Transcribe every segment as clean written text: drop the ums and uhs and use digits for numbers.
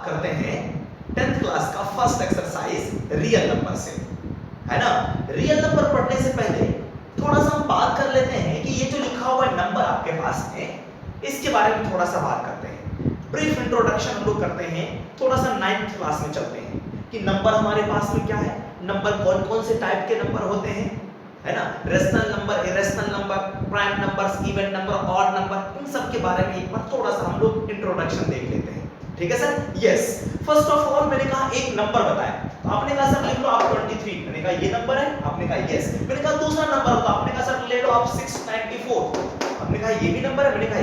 करते हैं 10th class का फर्स्ट एक्सरसाइज रियल नंबर से, है ना। रियल नंबर पढ़ने से पहले थोड़ा सा हम बात कर लेते हैं कि ये जो लिखा हुआ नंबर आपके पास है इसके बारे में थोड़ा सा बात करते हैं। ब्रीफ इंट्रोडक्शन हम लोग करते हैं, थोड़ा सा 9th क्लास में चलते हैं कि नंबर हमारे पास में क्या है, नंबर कौन कौन से टाइप के नंबर होते हैं, है ना। Rational number, irrational number, prime numbers, even number, odd number, इन सब के बारे में एक बार थोड़ा सा हम लोग इंट्रोडक्शन देख लेते हैं, ठीक है sir. Yes, first of all मैंने कहा एक नंबर बताया, तो आपने कहा सर लिख लो आप 23, मैंने कहा ये नंबर है, आपने कहा यस। मैंने कहा दूसरा नंबर होगा, आपने कहा सर ले लो आप 694, आपने कहा ये भी नंबर है, मैंने कहा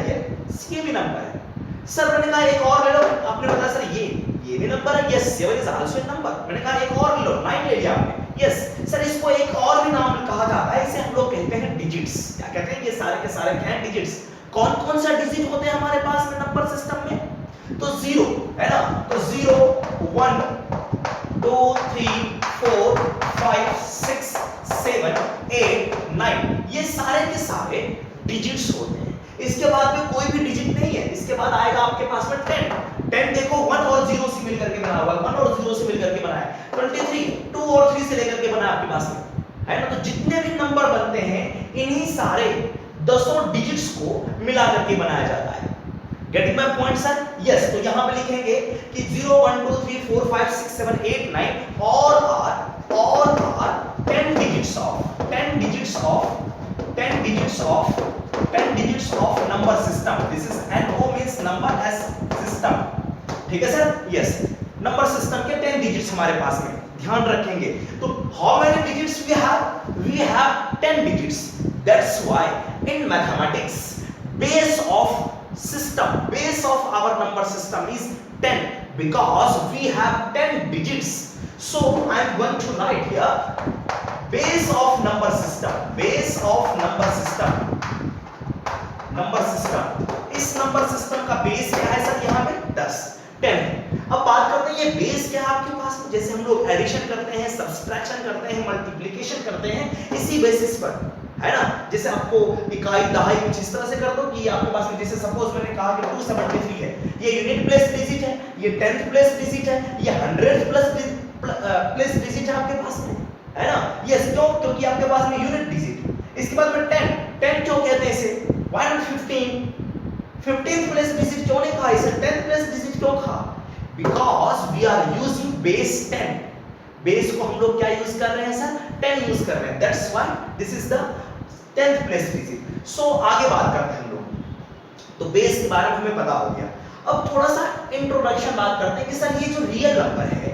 ये भी नंबर है। सर मैंने कहा एक और ले लो, आपने बताया सर ये भी नंबर है, yes 7 is also a number. मैंने कहा एक और ले लो, 9 ले लिया आपने, यस। सर इसको एक और भी नाम कहा जाता है, इसे हम लोग कहते हैं डिजिट्स। क्या कहते हैं, ये सारे के सारे क्या हैं, डिजिट्स। कौन कौन सा डिजिट होते हैं हमारे पास में नंबर सिस्टम में, तो 0 है ना, तो 0 1 2 3 4 5 6 7 8 9 ये सारे के सारे डिजिट्स होते हैं। इसके बाद में कोई भी डिजिट नहीं है, इसके बाद आएगा आपके पास में 10 देखो 1 और 0 से मिलकर के बना हुआ है, 1 और 0 से मिलकर के बना है। 23 2 और 3 से लेकर के बना है आपके पास में, है ना। तो जितने भी नंबर बनते हैं इन्हीं सारे 10 डिजिट्स को मिला करके बनाया जाता है। Getting my point sir, yes. तो यहां पे लिखेंगे कि 0 1 2 3 4 5 6 7 8 9 all are 10 digits of number system. This is NO means number as system, ठीक है सर, यस। नंबर सिस्टम के 10 डिजिट्स हमारे पास में, ध्यान रखेंगे। तो how many digits we have 10 digits. That's why in mathematics base of our number system is 10 because we have 10 digits. So I am going to write here base of number system. इस number system का base क्या है sir, यहाँ पे 10 है। अब बात करते हैं ये बेस क्या है आपके पास में, जैसे हम लोग एडिशन करते हैं, सब्सट्रैक्शन करते हैं, मल्टीप्लिकेशन करते हैं, इसी बेसिस पर, है ना। जैसे आपको इकाई दहाई कुछ इस तरह से कर दो कि आपके पास में, जैसे सपोज मैंने कहा कि 273 है, ये यूनिट प्लेस डिजिट है, ये 10th प्लेस डिजिट है, ये 100th प्लेस डिजिट है आपके पास में, है ना। यस, क्यों, क्योंकि आपके पास में यूनिट डिजिट। इसके बाद में 10 क्यों कहते हैं इसे, 15th प्लेस डिजिट क्यों नहीं कहा इसे, 10th प्लेस डिजिट क्यों कहा, because we are using base 10। Base को हम लोग क्या यूज कर रहे हैं सर, 10 यूज कर रहे हैं, that's why this is the 10th place digit. So आगे बात करते हैं हम लोग, तो बेस के बारे में हमें पता हो गया। अब थोड़ा सा इंट्रोडक्शन बात करते हैं कि सर ये जो रियल नंबर है,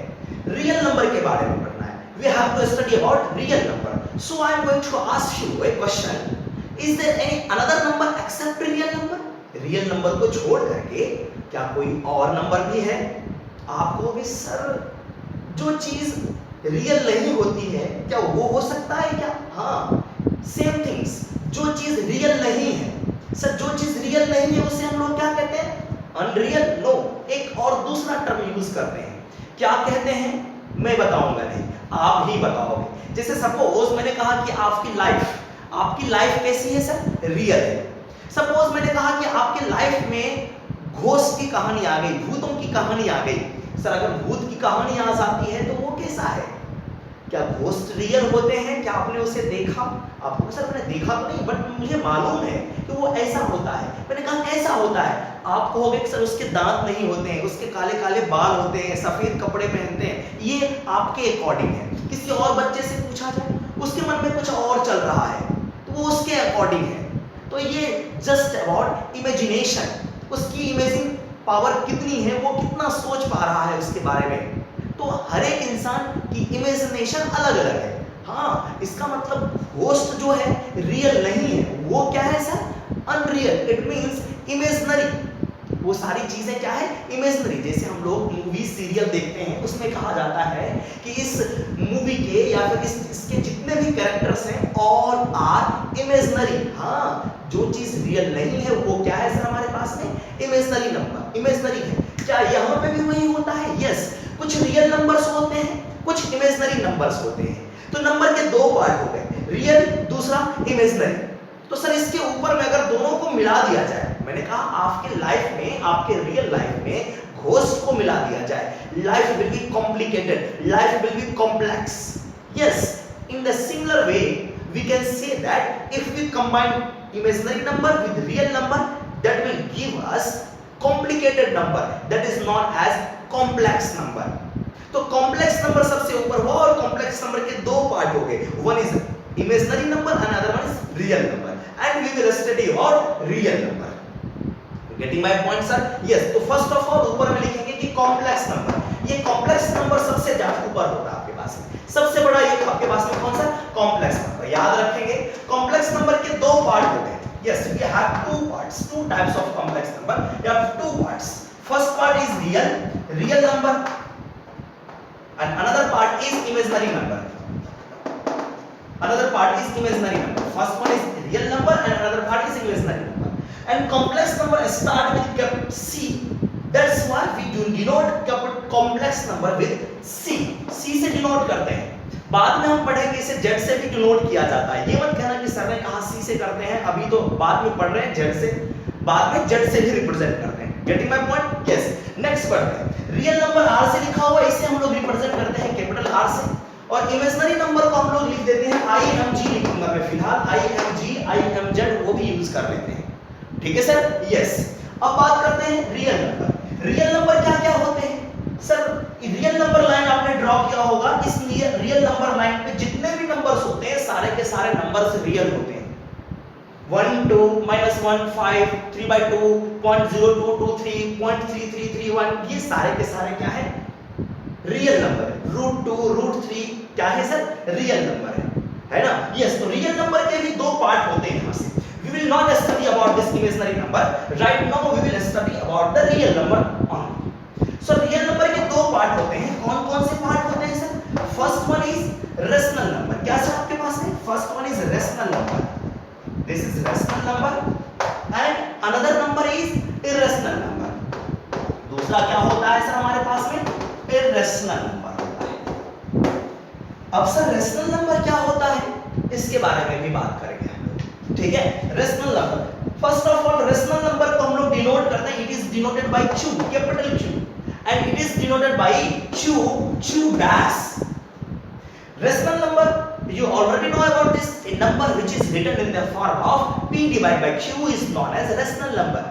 रियल नंबर के बारे में पढ़ना है, we have to study about real number. So I am going to ask you a question, is there any another number except real number, रियल नंबर को छोड़ करके क्या कोई और नंबर भी है। आप कहोगे सर जो चीज रियल नहीं होती है क्या वो हो सकता है क्या, हाँ सेम थिंग्स, जो चीज रियल नहीं है सर, जो चीज रियल नहीं है उसे हम लोग क्या कहते हैं, अनरियल। नो, एक और दूसरा टर्म यूज करते हैं, क्या कहते हैं, मैं बताऊंगा नहीं, आप ही बताओगे। जैसे सपोज मैंने कहा कि आपकी लाइफ कैसी है सर, रियल है। सपोज मैंने कहा कि आपके लाइफ में घोस्ट की कहानी आ गई, भूतों की कहानी आ गई। सर अगर भूत की कहानी आ जाती है तो वो कैसा है, क्या घोस्ट रियल होते हैं, क्या आपने उसे देखा, आपको सर मैंने देखा तो नहीं बट मुझे मालूम है कि वो ऐसा होता है। मैंने कहा कैसा होता है, आप कहोगे कि सर उसके दांत नहीं होते हैं, उसके काले काले बाल होते हैं, सफेद कपड़े पहनते हैं। ये आपके अकॉर्डिंग है, किसी और बच्चे से पूछा जाए उसके मन में कुछ और चल रहा है तो वो उसके अकॉर्डिंग है। तो ये जस्ट अबाउट इमेजिनेशन, उसकी इमेजिंग पावर कितनी है, वो कितना सोच पा रहा है उसके बारे में। तो हर एक इंसान की इमेजिनेशन अलग अलग है। हाँ, इसका मतलब घोस्ट जो है रियल नहीं है, वो क्या है sir, unreal, it means imaginary. वो सारी चीजें क्या है, इमेजिनरी। जैसे हम लोग मूवी सीरियल देखते हैं, उसमें कहा जाता है कि इस मूवी के या फिर इसके जितने भी कैरेक्टर्स हैं ऑल आर इमेजिनरी। हाँ, जो चीज रियल नहीं है वो क्या है सर हमारे पास में, इमेजिनरी नंबर, इमेजिनरी है। क्या यहाँ पे भी वही होता है, यस। कुछ रियल नंबर्स होते हैं, कुछ इमेजिनरी नंबर्स होते हैं। तो नंबर के दो पार्ट हो गए, रियल, दूसरा इमेजिनरी। तो सर इसके ऊपर में अगर दोनों को मिला दिया जाए, मैंने कहा आपके लाइफ में, आपके रियल लाइफ में होस्ट को मिला दिया जाए, life will be complicated, life will be complex. Yes, in the similar way we can say that if we combine imaginary number with real number, that will give us complicated number, that is known as complex number. तो complex number सबसे ऊपर हुआ और complex number के दो part हो गए, one is imaginary number and another one is real number, and we will study about real number. Getting my point sir? Yes. तो first of all ऊपर में लिखेंगे कि complex number, ये complex number सबसे ज्यादा ऊपर होता है आपके पास में, सबसे बड़ा ये आपके पास में कौन सा? Complex number. याद रखेंगे कॉम्प्लेक्स नंबर के दो पार्ट होते हैं. Yes, we have two parts, two types of complex number. We have two parts. First part is real number and another part is imaginary number. Another part is imaginary number. First one is real number and another part is imaginary number. And complex number start with capital C. That's why we do denote complex number with C. C से denote करते हैं. बाद में हम पढ़ेंगे इसे Z से भी denote किया जाता है. ये मत कहना कि सर ने कहा C से करते हैं, अभी तो बाद में पढ़ रहे हैं Z से, बाद में Z से भी रिप्रेजेंट करते हैं. Getting my point? Yes. Next पढ़ते हैं. रियल नंबर R से लिखा हुआ है, इसे हम लोग रिप्रेजेंट करते हैं कैपिटल R से. और इमेजिनरी नंबर को हम लोग लिख देते हैं IMG लिखूंगा मैं फिलहाल, IMG, IMZ वो भी यूज कर लेते हैं. ठीक है सर? यस. अब बात करते हैं रियल नंबर. रियल नंबर क्या क्या होते हैं सर? रियल नंबर लाइन आपने ड्रॉ किया होगा. इस रियल नंबर लाइन पे जितने भी नंबर्स होते हैं सारे के सारे नंबर्स रियल होते हैं. 1 2 -1 5 3/2 0.0223 0.3331 ये सारे के सारे क्या है? रियल नंबर है. √2 √3 क्या है सर? रियल नंबर है ना? यस. तो रियल नंबर के भी दो पार्ट होते हैं यहां से. We will not study about this imaginary number. Right now we will study about the real number only. So real number के दो पार्ट होते हैं. कौन कौन से पार्ट होते हैं sir? First one is rational number. क्या सर आपके पास है? First one is rational number. This is rational number and another number is irrational number. दूसरा क्या होता है सर हमारे पास में? irrational number होता है. अब सर rational number क्या होता है? इसके बारे में भी बात करेंगे. ठीक है? Rational number. First of all rational number को हम लोग डिनोट करते हैं. It is denoted by Q, capital Q, and it is denoted by Q dash. Rational number you already know about this. A number which is written in the form of P divided by Q is known as rational number.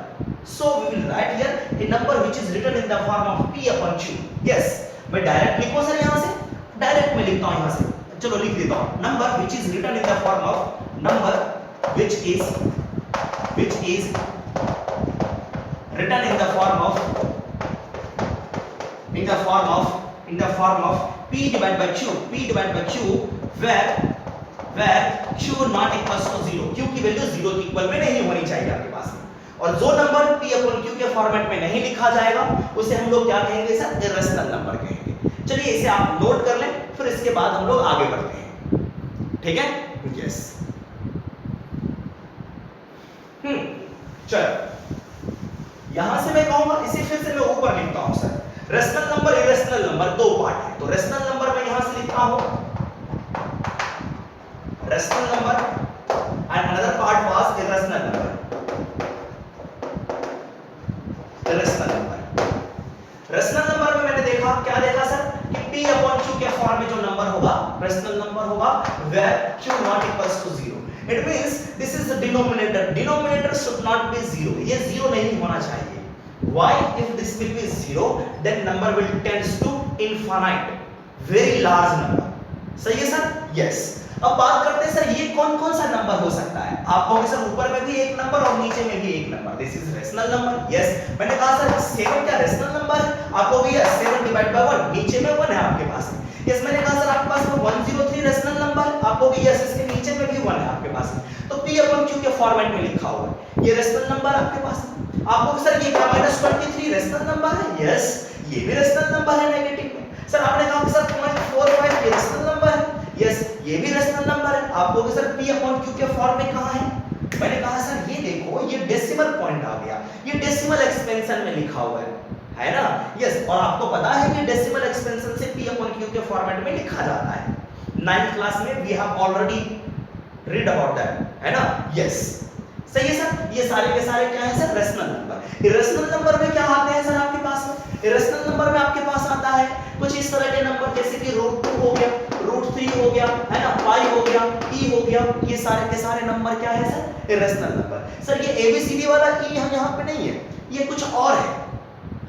So we will write here a number which is written in the form of P upon Q. Yes. मैं direct लिखूं sir यहां से? Direct में लिखता हूं यहां से. चलो लिख देता हूं. Number which is written in the form of number which is written in the form of P divided by Q where Q not equals to 0. Q की वैल्यू 0 के इक्वल में नहीं होनी चाहिए आपके पास में. और जो नंबर P upon Q के फॉर्मेट में नहीं लिखा जाएगा उसे हम लोग क्या कहेंगे सर? इरेशनल नंबर कहेंगे. चलिए इसे आप नोट कर लें, फिर इसके बाद हम लोग आगे बढ़ते हैं. ठीक है? यस. चलो यहां से मैं कहूंगा, इसे फिर से मैं ऊपर लिखता हूं sir. Rational number irrational number दो पार्ट है. तो रेशनल नंबर मैं यहां से लिखता हूं rational number and another part was irrational number. Rational number में मैंने देखा, क्या देखा सर? कि P upon Q के फॉर्म में जो नंबर होगा रेशनल नंबर होगा where Q not equals to 0. It means this is the denominator. Denominator should not be 0. ये 0 नहीं होना चाहिए. Why? If this will be 0, then number will tends to infinite, very large number. सही है sir? Yes. अब बात करते हैं सर ये कौन कौन सा नंबर हो सकता है? आप कहोगे सर ऊपर में भी एक नंबर और नीचे में भी एक number. This is rational number. Yes. मैंने कहा सर 7 क्या रेशनल नंबर है? आपको भी 7 डिवाइड बाय 1, नीचे में 1 है आपके पास. यस. मैंने कहा सर आपके पास में 103 रेशनल नंबर, आपको भी यस इसके नीचे में भी 1 है आपके पास. तो P upon Q के फॉर्मेट में लिखा हुआ है. ये रेशनल नंबर आपके पास. आपको सर ये क्या -23 रेशनल नंबर है? यस. ये भी रेशनल नंबर है नेगेटिव में. सर आपने कहा सर 0.45 ये रेशनल नंबर है. यस. ये भी रेशनल नंबर है. आपको सर P upon Q के फॉर्म में कहां है? मैंने कहा सर ये देखो ये डेसिमल पॉइंट आ गया. ये डेसिमल एक्सपेंशन में लिखा हुआ है ना? यस. और आपको पता है कि डेसिमल एक्सपेंशन से P upon Q के फॉर्मेट में लिखा जाता है. 9th क्लास में we have already read about that, है ना? यस. सही है सर. ये सारे के सारे क्या है sir? Rational number. Number. Irrational number में क्या आते हैं सर आपके पास में? इरेशनल नंबर में आपके पास आता है कुछ इस तरह के नंबर जैसे कि √2 हो गया, √3 हो गया, है ना, पाई हो गया, ई हो गया, ये सारे के सारे नंबर क्या है सर? Irrational number. सर ये एबीसीडी वाला ई यहाँ पे नहीं है, ये कुछ और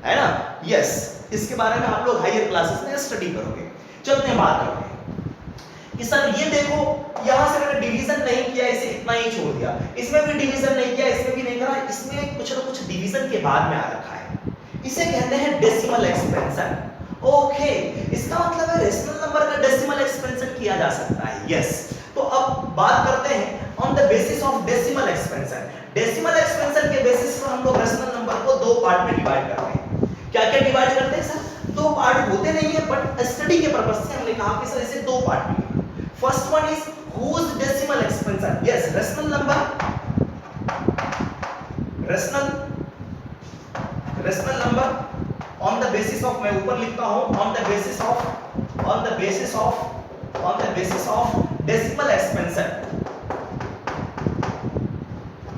है ना? यस, इसके बारे में आप लोग हायर क्लासेस में स्टडी करोगे। चलते हैं बात करते हैं कि सर ये देखो यहां से मैंने डिवीजन नहीं किया, इसे इतना ही छोड़ दिया, इसमें भी डिवीजन नहीं किया, इसमें भी नहीं करा, इसमें कुछ ना कुछ डिवीजन के बाद में आ रखा है, इसे कहते हैं डेसिमल एक्सपेंशन। ओके, इसका मतलब है रेशनल नंबर का डेसिमल एक्सपेंशन किया जा सकता है। यस, तो अब बात करते हैं on the basis of decimal expansion. Decimal expansion के बेसिस पर हम लोग रेशनल नंबर को दो पार्ट में डिवाइड करते हैं। क्या क्या डिवाइड करते हैं सर? दो पार्ट होते नहीं है, बट स्टडी के पर्पस से हमने कहा कि सर इसे दो पार्ट में। First one is whose decimal expansion? Yes, rational number, rational number on the basis of, मैं ऊपर लिखता हूँ, on the basis of decimal expansion,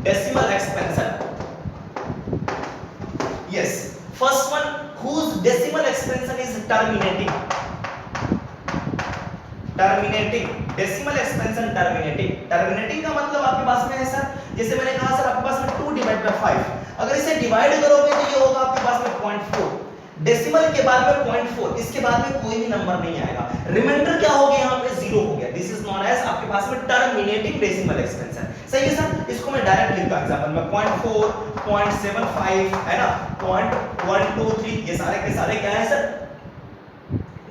decimal expansion. Yes, first one whose decimal expansion is terminating, decimal expansion terminating का मतलब आपके पास में है सर, जैसे मैंने कहा सर आपके पास में 2 डिवाइड बाय 5, अगर इसे डिवाइड करोगे तो ये होगा आपके पास में 0.4, डेसिमल के बाद में 0.4, इसके बाद में कोई भी नंबर नहीं आएगा, रिमाइंडर क्या हो गया यहाँ पे 0 हो गया। दिस इज नोन एज आपके पास में टर्मिनेटिंग डेसिमल एक्सपेंशन। सही है सर, इसको मैं डायरेक्ट लिखता हूं एग्जांपल में 0.4, 0.75 है ना, 0.123, ये सारे के सारे क्या है सर?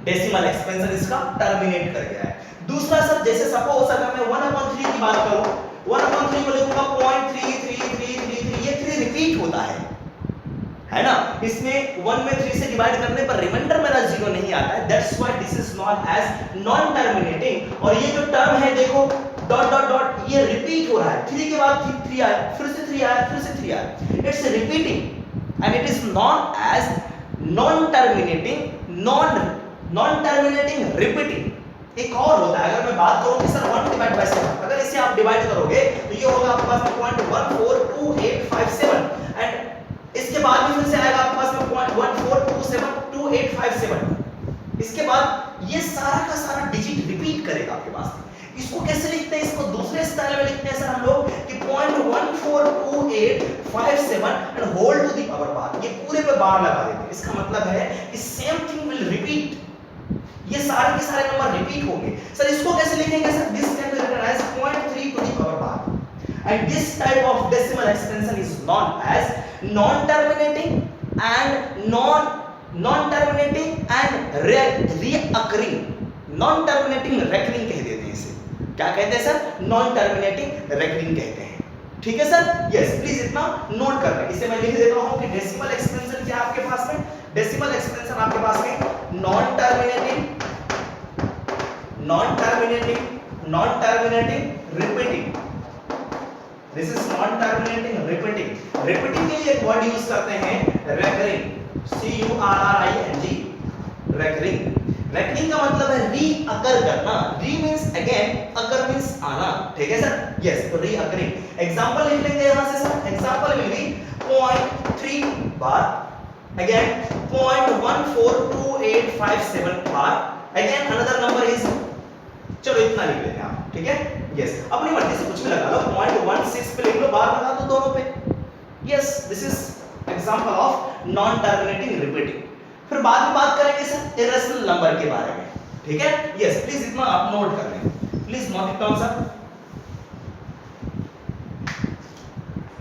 डेसिमल एक्सपेंशन इसका टर्मिनेट कर गया है। दूसरा सर, जैसे सपोज अगर मैं 1/3 की बात करूं, 1/3 को लिखूंगा 0.3333, ये 3 रिपीट होता है ना, इसमें 1 में 3 से डिवाइड करने पर रिमाइंडर मेरा 0 नहीं आता है, that's why this is known as non terminating. और ये जो टर्म है देखो डॉट डॉट डॉट, ये रिपीट हो रहा है, 3 के बाद 3 आया, फिर से 3 आया, फिर से 3 आया, it's repeating and it is known as non terminating repeating. एक और होता है, अगर मैं बात करूं कि सर 1 डिवाइड बाय 7, अगर इसे आप डिवाइड करोगे तो ये होगा आपके पास में 0.142857 एंड इसके बाद भी फिर से आएगा आपके पास में 0.14272857, इसके बाद ये सारा का सारा डिजिट रिपीट करेगा आपके पास में। इसको कैसे लिखते हैं? इसको दूसरे स्टाइल में लिखते हैं सर हम लोग कि 0.142857 and whole to the power bar, ये पूरे पे बार लगा देते हैं। इसका मतलब है कि सेम थिंग विल रिपीट, ये सारे के सारे नंबर रिपीट होंगे। सर इसको कैसे लिखेंगे sir? This can be written as 0.3 to the power bar and this type of decimal expansion is known as non terminating and recurring, non terminating recurring कह देते हैं इसे। क्या कहते हैं सर? नॉन टर्मिनेटिंग रेकरिंग कहते हैं। ठीक है सर? यस, प्लीज इतना नोट कर लें। इसे मैं लिख देता हूं कि डेसिमल एक्सपेंशन क्या है आपके पास में? डेसिमल एक्सपेंशन आपके पास में non terminating repeating. This is non terminating repeating. Repeating के लिए एक वर्ड यूज करते हैं रेकरिंग, CURRING, रेकरिंग। रेकरिंग का मतलब है रीअकर करना, री मींस अगेन, अकर मींस आना। ठीक है सर? यस, तो रीअकरिंग। एग्जांपल लिख लेंगे यहां से sir, example will be 0.3 bar, again 0.142857 bar, again another number is, चलो इतना लिख लेते हैं आप। ठीक है? यस, अपनी मर्जी से कुछ भी लगा लो, 0.16 पे लिख लो, बार लगा दो दोनों पे। Yes, this is example of non terminating repeating. फिर बाद में बात करेंगे सर इरेशनल नंबर के बारे में। ठीक है? यस, प्लीज इतना आप नोट कर लें, please note it down sir.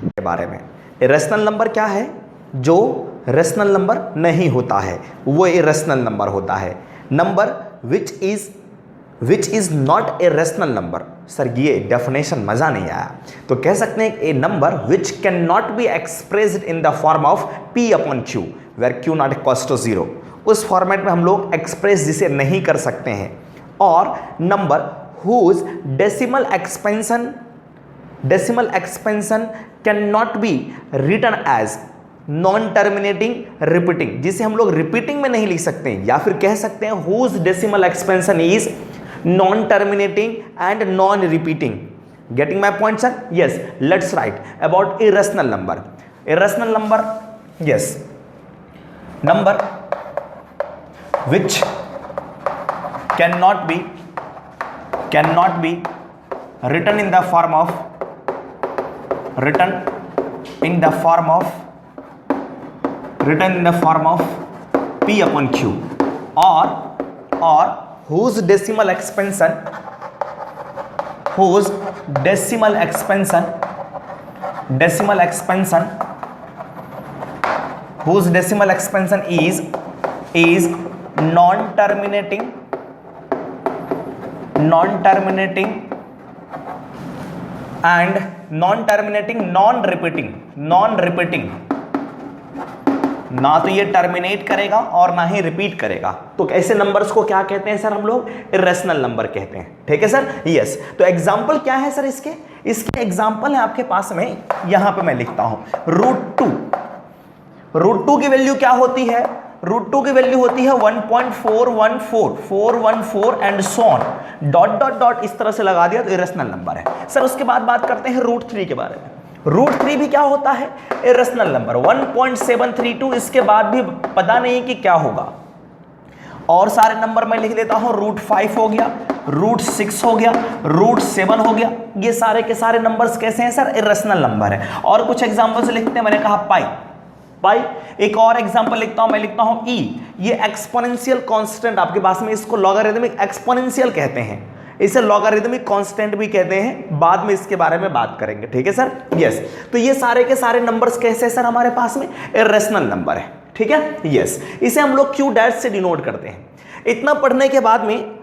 के बारे में इरेशनल नंबर क्या है? जो रेशनल नंबर नहीं होता है वो इरेशनल नंबर होता है। Number which is not a rational number. Sir ये डेफिनेशन मजा नहीं आया, तो कह सकते हैं a number which can not be expressed in the form of P/Q where Q not equals to 0। उस फॉर्मेट में हम लोग एक्सप्रेस जिसे नहीं कर सकते हैं। और number whose decimal expansion can not be written as non terminating repeating, जिसे हम लोग रिपीटिंग में नहीं लिख सकते हैं, या फिर कह सकते हैं whose decimal expansion is non terminating and non repeating. Getting my point sir? Yes, let's write about irrational number. irrational number, yes, number which cannot be written in the form of p upon q, or whose decimal expansion is non-terminating and non-repeating, ना तो ये terminate करेगा और ना ही repeat करेगा। तो ऐसे numbers को क्या कहते हैं सर? हम लोग इरेशनल नंबर कहते हैं। ठीक है सर, यस। तो एग्जांपल क्या है सर इसके एग्जांपल है आपके पास में, यहां पे मैं लिखता हूं √2 की वैल्यू क्या होती है? √2 की वैल्यू होती है 1.414 एंड सो ऑन, डॉट इस तरह से लगा दिया तो इरेशनल नंबर है। सर उसके बाद बात करते हैं √3 के बारे में। √3 भी क्या होता है? Irrational number. 1.732, इसके बाद भी पता नहीं कि क्या होगा। और सारे नंबर मैं लिख देता हूं, √5 हो गया, √6 हो गया, √7 हो गया। ये सारे के सारे नंबर्स कैसे हैं सर? इरेशनल नंबर है। और कुछ एग्जांपल्स लिखते हैं, मैंने कहा पाई। एक और एग्जांपल लिखता हूं, मैं लिखता हूं ई। ये एक्सपोनेंशियल कांस्टेंट आपके पास में, इसको लॉगरिथमिक एक्सपोनेंशियल कहते हैं, इसे लॉगरिथमिक कांस्टेंट भी कहते हैं। बाद में इसके बारे में बात करेंगे। ठीक है सर, यस। तो ये सारे के सारे नंबर्स कैसे हैं सर हमारे पास में? इरेशनल नंबर है। ठीक है, यस। इसे हम लोग Q डैश से डिनोट करते हैं। इतना पढ़ने के बाद में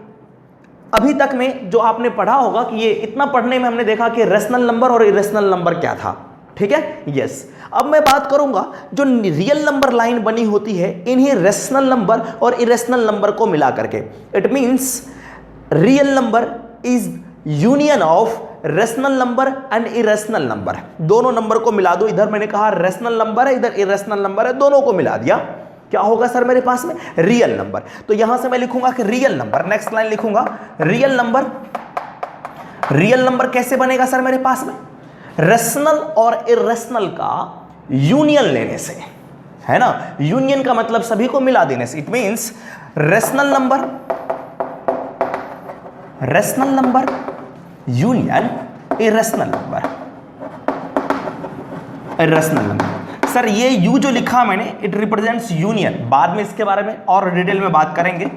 अभी तक में जो आपने पढ़ा होगा कि ये इतना पढ़ने में हमने देखा कि रेशनल नंबर और इरेशनल नंबर क्या था। ठीक है, यस। अब मैं बात करूंगा जो रियल नंबर लाइन बनी होती है इन्हीं रेशनल नंबर और इरेशनल नंबर को मिला करके। It means real number is union of rational number and irrational number. दोनों नंबर को मिला दो। इधर मैंने कहा रेशनल नंबर है, इधर इरेशनल नंबर है, दोनों को मिला दिया, क्या होगा सर मेरे पास में? Real number. तो यहां से मैं लिखूंगा कि रियल नंबर, नेक्स्ट लाइन लिखूंगा रियल नंबर। रियल नंबर कैसे बनेगा सर मेरे पास में? रेशनल और इरेशनल का यूनियन लेने से, है ना। यूनियन का मतलब सभी को मिला देने से। It means rational number union irrational number. Sir ये यू जो लिखा मैंने, इट रिप्रेजेंट्स यूनियन। बाद में इसके बारे में और डिटेल में बात करेंगे।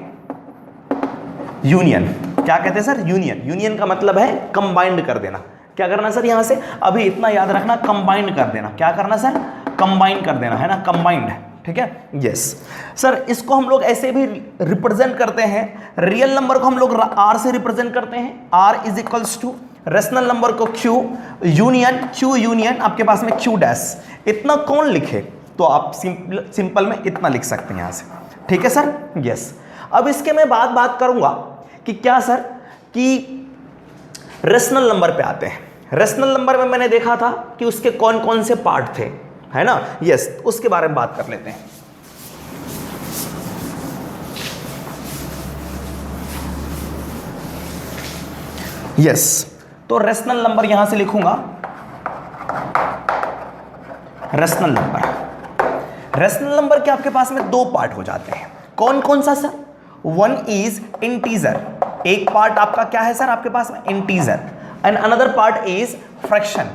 यूनियन क्या कहते हैं सर? यूनियन का मतलब है कंबाइंड कर देना। क्या करना सर यहां से? अभी इतना याद रखना, कंबाइंड कर देना। क्या करना सर? कंबाइन कर देना, है ना, कंबाइंड। ठीक है, यस। सर इसको हम लोग ऐसे भी रिप्रेजेंट करते हैं। रियल नंबर को हम लोग आर से रिप्रेजेंट करते हैं। R is equals to rational number को क्यू यूनियन आपके पास में क्यू डैश। इतना कौन लिखे? तो आप सिंपल में इतना लिख सकते हैं यहां से। ठीक है सर, यस। अब इसके मैं बात करूंगा कि क्या सर कि रेशनल नंबर पे आते हैं। रेशनल नंबर में मैंने देखा था कि उसके कौन कौन से पार्ट थे, है ना, यस। उसके बारे में बात कर लेते हैं। यस, तो रेशनल नंबर यहां से लिखूंगा। रेशनल नंबर के आपके पास में दो पार्ट हो जाते हैं। कौन कौन सा सर? One is integer. एक पार्ट आपका क्या है सर आपके पास में? Integer. And another part is fraction.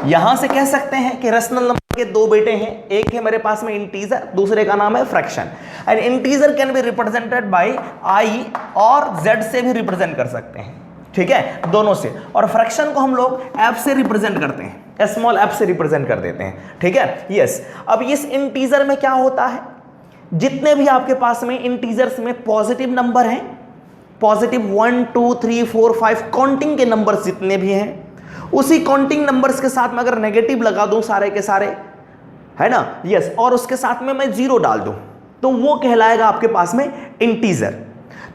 यहां से कह सकते हैं कि रेशनल नंबर के दो बेटे हैं। एक है मेरे पास में इंटीजर, दूसरे का नाम है fraction. And integer can be represented by I और जेड से भी रिप्रेजेंट कर सकते हैं। ठीक है, दोनों से। और फ्रैक्शन को हम लोग एफ से रिप्रेजेंट करते हैं, स्मॉल एफ से रिप्रेजेंट कर देते हैं। ठीक है, यस। अब इस इंटीजर में क्या होता है? जितने भी आपके पास में इंटीजर्स में पॉजिटिव नंबर हैं, पॉजिटिव 1 2 3 4 5 काउंटिंग के नंबर्स जितने भी हैं, उसी काउंटिंग नंबर्स के साथ में अगर नेगेटिव लगा दूं सारे के सारे, है ना, यस, और उसके साथ में मैं 0 डाल दूं, तो वो कहलाएगा आपके पास में इंटीजर।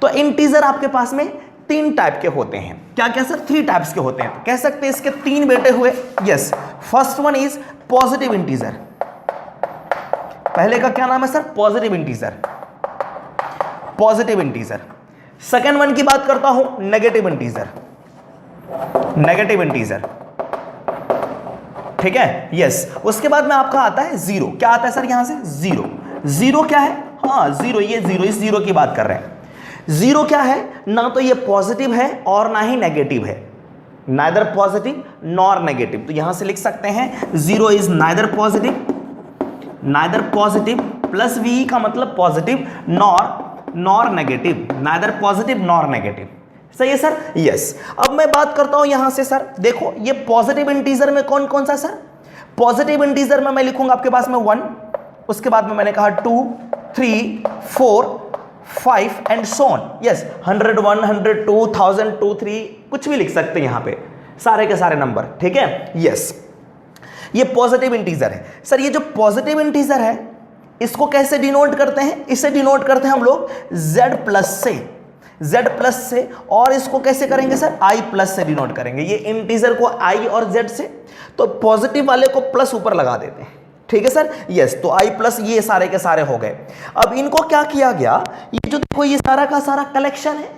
तो इंटीजर आपके पास में 3 टाइप के होते हैं। क्या क्या सर? 3 टाइप्स के होते हैं। कह सकते हैं इसके 3 बेटे हुए। Yes, first one is positive integer. पहले का क्या नाम है sir? Positive integer. Second one की बात करता हूं, नेगेटिव इंटीजर। ठीक है, यस। उसके बाद में आपका आता है जीरो। क्या आता है सर यहां से? जीरो। जीरो क्या है? हाँ जीरो, ये जीरो, इस जीरो की बात कर रहे हैं। जीरो क्या है? ना तो ये पॉजिटिव है और ना ही नेगेटिव है, नाइदर पॉजिटिव नॉर नेगेटिव। तो यहां से लिख सकते हैं zero is neither positive plus V का मतलब positive, nor negative, neither positive nor negative. सही है सर, यस। अब मैं बात करता हूं यहां से सर, देखो ये पॉजिटिव इंटीजर में कौन कौन सा सर? पॉजिटिव इंटीजर में मैं लिखूंगा आपके पास में 1, उसके बाद में मैंने कहा 2, 3, 4, 5 एंड सो ऑन। यस, 101, 102, 1000, 2, 3 कुछ भी लिख सकते हैं यहां पे, सारे के सारे नंबर। ठीक है, यस। ये पॉजिटिव इंटीजर है सर। ये जो पॉजिटिव इंटीजर है इसको कैसे डिनोट करते हैं? इसे डिनोट करते हैं हम लोग z प्लस से, और इसको कैसे करेंगे सर? i प्लस से डिनोट करेंगे। ये इंटीजर को i और z से, तो पॉजिटिव वाले को प्लस ऊपर लगा देते हैं। ठीक है सर, यस। तो i प्लस ये सारे के सारे हो गए। अब इनको क्या किया गया, ये जो देखो ये सारा का सारा कलेक्शन है,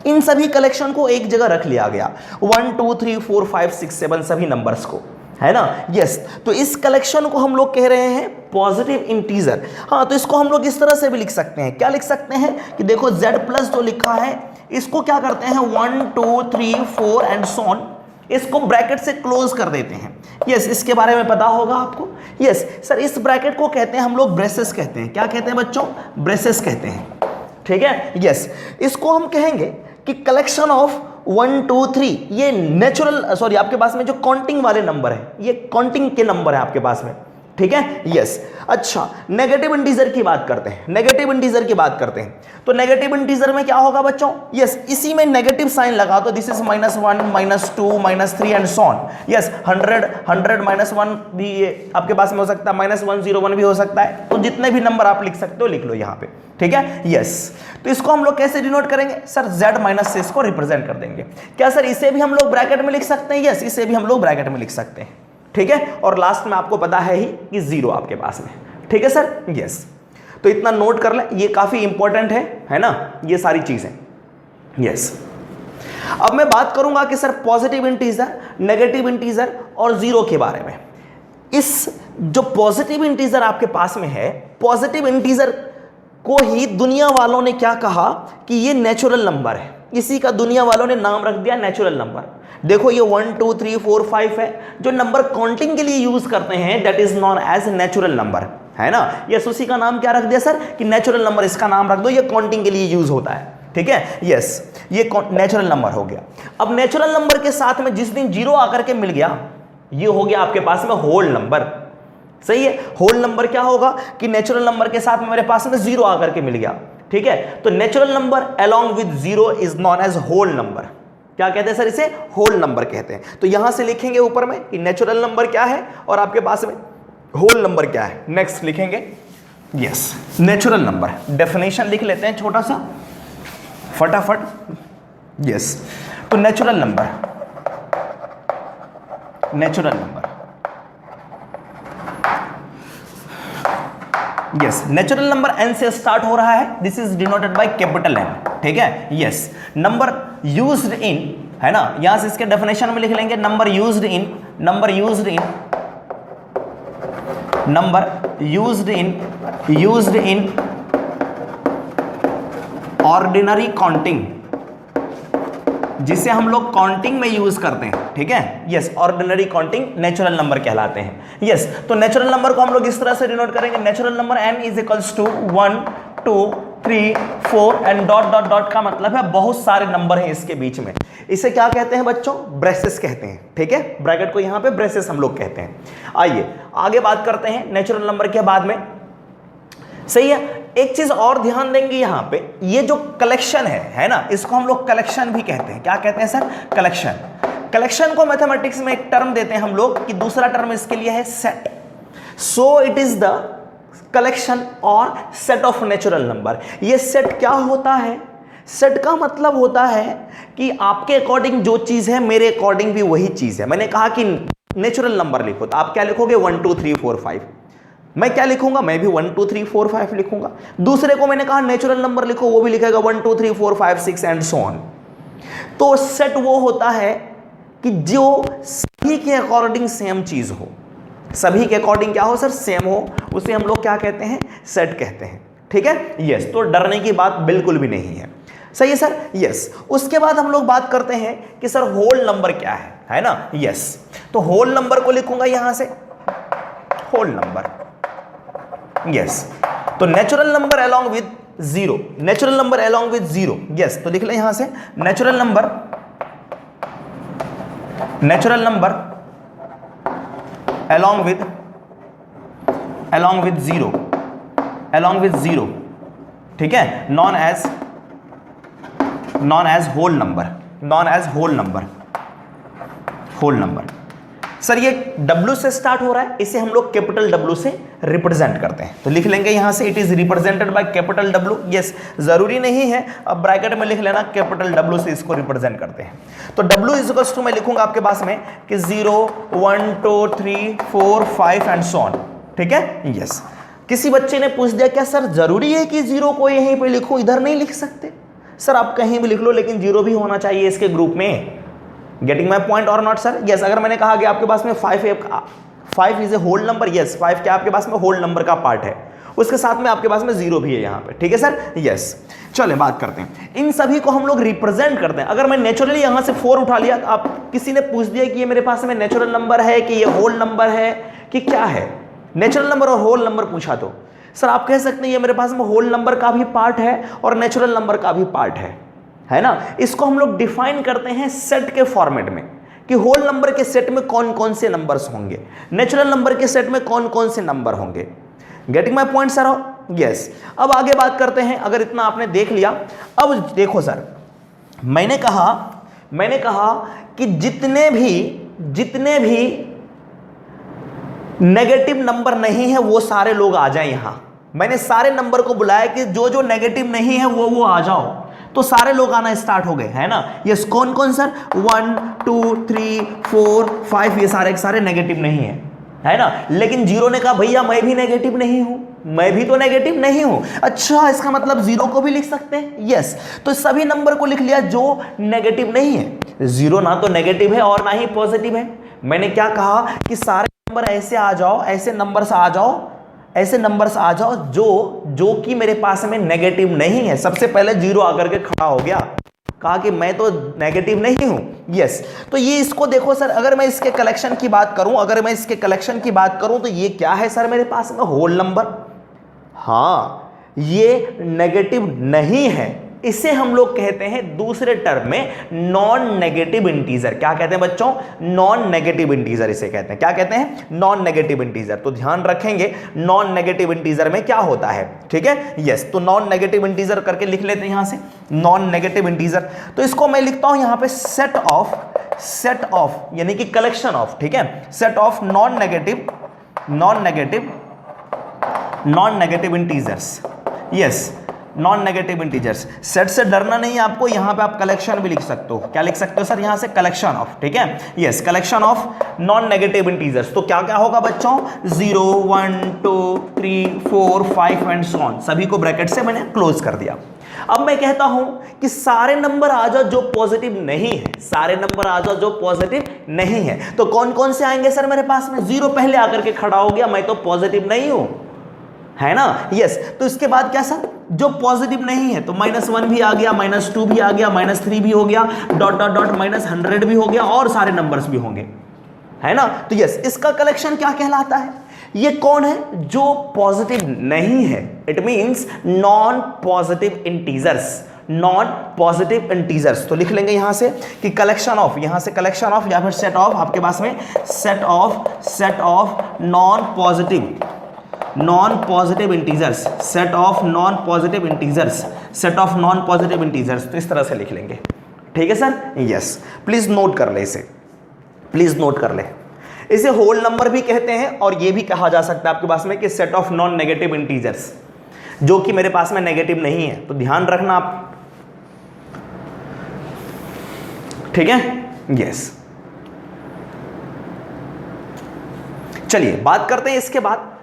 इन सभी कलेक्शन को एक जगह रख लिया गया, 1 2 3 4 5 6 7 सभी नंबर्स को, है ना, यस। तो इस कलेक्शन को हम लोग कह रहे हैं पॉजिटिव इंटीजर। हाँ, तो इसको हम लोग इस तरह से भी लिख सकते हैं। क्या लिख सकते हैं कि देखो z प्लस जो लिखा है इसको क्या करते हैं 1 2 3 4 एंड सो ऑन, इसको ब्रैकेट से क्लोज कर देते हैं। यस, इसके बारे में पता होगा आपको। यस सर, इस ब्रैकेट को कहते हैं हम लोग ब्रेसेस कहते हैं। क्या कहते हैं बच्चों? ब्रेसेस कहते हैं। ठीक है, यस। इसको हम कहेंगे कि कलेक्शन ऑफ 1 2 3, ये नेचुरल सॉरी आपके पास में जो काउंटिंग वाले नंबर है, ये काउंटिंग के नंबर है आपके पास में। ठीक है, यस। अच्छा, नेगेटिव इंटीजर की बात करते हैं। नेगेटिव इंटीजर की बात करते हैं तो नेगेटिव इंटीजर में क्या होगा बच्चों? यस, इसी में नेगेटिव साइन लगा तो this is -1 -2 -3 and so on. Yes, 100 -1 भी आपके पास में हो सकता है, -101 भी हो सकता है। तो जितने भी नंबर आप लिख सकते हो लिख लो यहाँ पे। ठीक है, यस। तो इसको हम लोग कैसे डिनोट करेंगे सर? z माइनस से इसको रिप्रेजेंट कर देंगे। क्या सर इसे भी हम लोग ब्रैकेट में लिख सकते हैं? यस, इसे भी हम लोग ब्रैकेट में लिख सकते हैं। ठीक है, और लास्ट में आपको पता है ही कि जीरो आपके पास में। ठीक है सर, यस। तो इतना नोट कर लें, ये काफी इंपॉर्टेंट है ना, ये सारी चीजें। यस, अब मैं बात करूंगा कि sir positive integer, negative integer और जीरो के बारे में। इस जो पॉजिटिव इंटीजर आपके पास में है, पॉजिटिव इंटीजर को ही दुनिया वालों ने क्या कहा कि ये नेचुरल नंबर है। इसी का दुनिया वालों ने नाम रख दिया नेचुरल नंबर। देखो ये 1 2 3 4 5 है, जो नंबर काउंटिंग के लिए यूज करते हैं that is known as natural number, है ना। यस, उसी का नाम क्या रख दिया सर कि नेचुरल नंबर, इसका नाम रख दो, ये काउंटिंग के लिए यूज होता है। ठीक है, यस, ये नेचुरल नंबर हो गया। अब नेचुरल नंबर के साथ में जिस दिन जीरो आकर के मिल गया, ये हो गया आपके पास में होल नंबर। सही है, होल नंबर क्या होगा कि नेचुरल नंबर के साथ में मेरे पास में जीरो आकर के मिल गया। ठीक है, तो natural number along with zero is known as whole number. क्या कहते हैं सर? इसे होल नंबर कहते हैं। तो यहां से लिखेंगे ऊपर में कि नेचुरल नंबर क्या है और आपके पास में होल नंबर क्या है। नेक्स्ट लिखेंगे यस, नेचुरल नंबर डेफिनेशन लिख लेते हैं छोटा सा फटाफट। यस, तो natural number, yes, natural number n से स्टार्ट हो रहा है, this is denoted by capital N। ठीक है, यस। नंबर यूज्ड इन, है ना, यहां से इसके डेफिनेशन में लिख लेंगे number used in ordinary counting, जिसे हम लोग काउंटिंग में यूज करते हैं। ठीक है, yes, ordinary counting natural number कहलाते हैं। यस, तो नेचुरल नंबर को हम लोग इस तरह से डिनोट करेंगे, natural number n is equals to 1 2 3 4 and dot dot dot का मतलब है बहुत सारे नंबर हैं इसके बीच में। इसे क्या कहते हैं बच्चों? ब्रेसेस कहते हैं। ठीक है, ब्रैकेट को यहां पे ब्रेसेस हम लोग कहते हैं। आइए आगे बात करते हैं नेचुरल नंबर के बाद में। सही है, एक चीज और ध्यान देंगे यहां पे, ये जो कलेक्शन है ना, इसको हम लोग कलेक्शन भी कहते हैं। क्या कहते हैं सर? कलेक्शन। कलेक्शन को मैथमेटिक्स में एक टर्म देते हैं हम लोग कि दूसरा टर्म इसके लिए है set. So it is the collection और सेट ऑफ नेचुरल नंबर। ये सेट क्या होता है? सेट का मतलब होता है कि आपके अकॉर्डिंग जो चीज है मेरे अकॉर्डिंग भी वही चीज है। मैंने कहा कि नेचुरल नंबर लिखो, तो आप क्या लिखोगे? 1 2 3 4 5। मैं क्या लिखूंगा? मैं भी 1 2 3 4 5 लिखूंगा। दूसरे को मैंने कहा नेचुरल नंबर लिखो, वो भी लिखेगा 1 2 3 4 5 6 एंड सो ऑन। तो सेट वो होता है कि कि जो सभी के अकॉर्डिंग सेम चीज हो, सभी के अकॉर्डिंग क्या हो सर, सेम हो, उसे हम लोग क्या कहते हैं, सेट कहते हैं। ठीक है, यस। तो डरने की बात बिल्कुल भी नहीं है, सही है सर, यस। उसके बाद हम लोग बात करते हैं कि सर होल नंबर क्या है ना, यस। तो होल नंबर को लिखूंगा यहां से, होल नंबर, यस। तो natural number along with zero, natural number along with zero, yes. तो लिख लें यहां से natural number, natural number along with zero, along with zero, ठीक है, known as whole number, known as whole number, whole number। Sir ये W से start हो रहा है, इसे हम लोग कैपिटल W से रिप्रेजेंट करते हैं, तो लिख लेंगे यहां से it is represented by capital W, yes. जरूरी नहीं है, अब ब्रैकेट में लिख लेना कैपिटल W से इसको रिप्रेजेंट करते हैं। तो W इज इक्वल्स टू मैं लिखूंगा आपके पास में कि 0 1 2 3 4 5 एंड सो ऑन, ठीक है, यस। किसी बच्चे ने पूछ दिया क्या सर जरूरी है कि 0 को यहीं पे लिखूं, इधर नहीं लिख सकते? सर आप कहीं भी लिख लो, लेकिन 0 भी होना चाहिए इसके ग्रुप में। गेटिंग माई पॉइंट और नॉट सर, यस। अगर मैंने कहा कि आपके पास में 5 is a whole number, yes, 5 क्या आपके पास में होल नंबर का पार्ट है, उसके साथ में आपके पास में 0 भी है यहाँ पे, ठीक है सर, यस। चलें बात करते हैं, इन सभी को हम लोग रिप्रेजेंट करते हैं। अगर मैं नेचुरली यहाँ से 4 उठा लिया, तो आप किसी ने पूछ दिया कि ये मेरे पास में नेचुरल नंबर है कि ये होल नंबर है कि क्या है, नेचुरल नंबर और होल नंबर पूछा तो सर आप कह सकते हैं ये मेरे पास में होल नंबर का भी पार्ट है और नेचुरल नंबर का भी पार्ट है ना। इसको हम लोग डिफाइन करते हैं सेट के फॉर्मेट में कि होल नंबर के सेट में कौन कौन से नंबर्स होंगे, नेचुरल नंबर के सेट में कौन कौन से नंबर होंगे। Getting my point sir, yes. अब आगे बात करते हैं, अगर इतना आपने देख लिया, अब देखो सर, मैंने कहा कि जितने भी नेगेटिव नंबर नहीं है वो सारे लोग आ जाएं यहां। मैंने सारे नंबर को बुलाया कि जो जो नेगेटिव नहीं है वो आ जाओ, तो सारे लोग आना स्टार्ट हो गए, है ना। यस, कौन कौन सर, 1 2 3 4 5, ये सारे नेगेटिव नहीं है ना। लेकिन 0 ने कहा भैया मैं भी नेगेटिव नहीं हूं, मैं भी तो नेगेटिव नहीं हूं। अच्छा, इसका मतलब 0 को भी लिख सकते हैं, यस। तो सभी नंबर को लिख लिया जो नेगेटिव नहीं है। 0 ना तो नेगेटिव है और ना ही पॉजिटिव है। मैंने क्या कहा कि सारे नंबर ऐसे आ जाओ, ऐसे नंबर्स आ जाओ जो कि मेरे पास में नेगेटिव नहीं है। सबसे पहले 0 आकर के खड़ा हो गया, कहा कि मैं तो नेगेटिव नहीं हूं, यस। तो ये इसको देखो सर, अगर मैं इसके कलेक्शन की बात करूं, तो ये क्या है सर मेरे पास में, होल नंबर। हाँ, ये नेगेटिव नहीं है, इसे हम लोग कहते हैं दूसरे टर्म में नॉन नेगेटिव इंटीजर। क्या कहते हैं बच्चों, नॉन नेगेटिव इंटीजर इसे कहते हैं। क्या कहते हैं, नॉन नेगेटिव इंटीजर। तो ध्यान रखेंगे नॉन नेगेटिव इंटीजर में क्या होता है, ठीक है, यस। तो नॉन नेगेटिव इंटीजर करके लिख लेते हैं यहां से, नॉन नेगेटिव इंटीजर। तो इसको मैं लिखता हूं यहां पे सेट ऑफ यानी कि कलेक्शन ऑफ, ठीक है, set of non negative integers, yes, non negative integers. Set से डरना नहीं आपको, यहां पे आप कलेक्शन भी लिख सकते हो। क्या लिख सकते हो सर यहां से, कलेक्शन ऑफ, ठीक है, yes, collection of non negative integers. तो क्या क्या होगा बच्चों, 0 1 2 3 4 5 एंड सो ऑन, सभी को ब्रैकेट से मैंने क्लोज कर दिया। अब मैं कहता हूं कि सारे नंबर आ जाओ जो पॉजिटिव नहीं है, सारे नंबर आ जाओ जो पॉजिटिव नहीं है। तो कौन कौन से आएंगे सर मेरे पास में, 0 पहले आकर के खड़ा हो गया, मैं तो पॉजिटिव नहीं हूं, है ना, यस। तो इसके बाद क्या सर, जो पॉजिटिव नहीं है तो -1 भी आ गया, -2 भी आ गया, -3 भी हो गया, डॉट डॉट डॉट -100 भी हो गया, और सारे नंबर्स भी होंगे, है ना। तो यस, इसका कलेक्शन क्या कहलाता है, ये कौन है जो पॉजिटिव नहीं है, it means non positive integers, non positive integers. तो लिख लेंगे यहां से कि कलेक्शन ऑफ, यहां से कलेक्शन ऑफ या फिर सेट ऑफ, आपके पास में set of non positive integers, set of non positive integers. तो इस तरह से लिख लेंगे, ठीक है सर, यस। प्लीज नोट कर ले इसे, प्लीज नोट कर ले। इसे होल नंबर भी कहते हैं और ये भी कहा जा सकता है आपके पास में कि set of non negative integers, जो कि मेरे पास में नेगेटिव नहीं है। तो ध्यान रखना आप, ठीक है, यस। चलिए बात करते हैं इसके बाद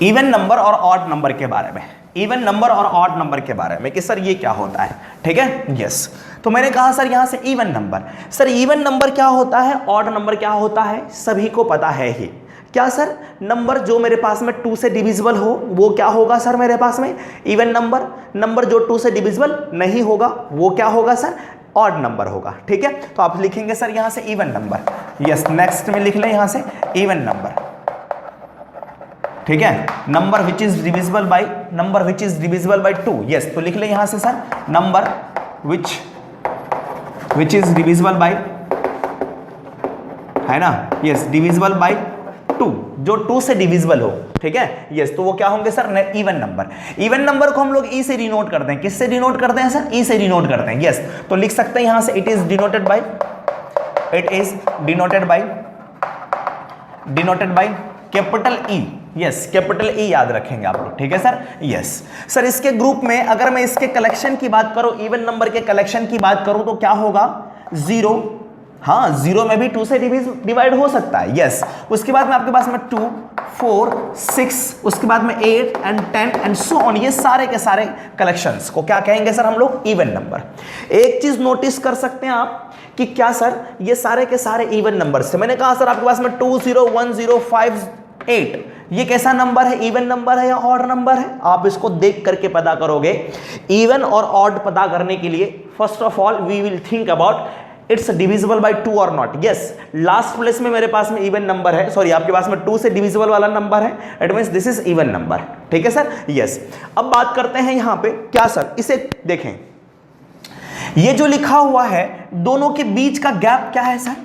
इवन नंबर और ऑड नंबर के बारे में, इवन नंबर और ऑड नंबर के बारे में कि सर ये क्या होता है, ठीक है, यस। तो मैंने कहा सर यहां से even number, sir even number क्या होता है, ऑड नंबर क्या होता है, सभी को पता है ही। क्या सर, नंबर जो मेरे पास में 2 से डिविजिबल हो वो क्या होगा सर मेरे पास में इवन नंबर, नंबर जो 2 से डिविजिबल नहीं होगा वो क्या होगा सर, ऑड नंबर होगा। ठीक है, तो आप लिखेंगे सर यहां से इवन नंबर। यस, नेक्स्ट में लिख लें यहां से इवन नंबर। ठीक है, number which is divisible by, number which is divisible by 2। Yes, तो लिख लें यहां से sir number which is divisible by, है ना, यस, डिविजिबल बाय 2, जो 2 से डिविजिबल हो। ठीक है, यस, तो वो क्या होंगे sir, even number. Even number को हम लोग ई से डिनोट करते हैं, किससे डिनोट करते हैं सर, ई से डिनोट करते हैं। यस, तो लिख सकते हैं यहां से it is denoted by, it is denoted by capital E. Yes, capital E याद रखेंगे आप लोग। ठीक है सर, यस सर। इसके ग्रुप में अगर मैं इसके कलेक्शन की बात करूं, इवन नंबर के कलेक्शन की बात करूं तो क्या होगा, 0। हाँ, 0 में भी 2 से डिवाइड हो सकता है। यस, उसके बाद में आपके पास में 2, 4, 6, उसके बाद में 8 एंड 10 एंड सो ऑन, ये सारे के सारे कलेक्शंस को क्या कहेंगे सर हम लोग, इवन नंबर। एक चीज नोटिस कर सकते हैं आप कि क्या सर, ये सारे के सारे इवन नंबर से, मैंने कहा सर आपके पास में 2, 0, 1, 0, 5, 8, ये कैसा नंबर है, इवन नंबर है या ऑड नंबर है, आप इसको देख करके पता करोगे। इवन और ऑड पता करने के लिए first of all we will think about it's divisible by 2 और नॉट। यस, लास्ट प्लेस में मेरे पास में इवन नंबर है, सॉरी आपके पास में 2 से डिविजिबल वाला नंबर है, it means this is even number. ठीक है सर, यस। अब बात करते हैं यहां पे, क्या सर, इसे देखें, ये जो लिखा हुआ है दोनों के बीच का गैप क्या है सर,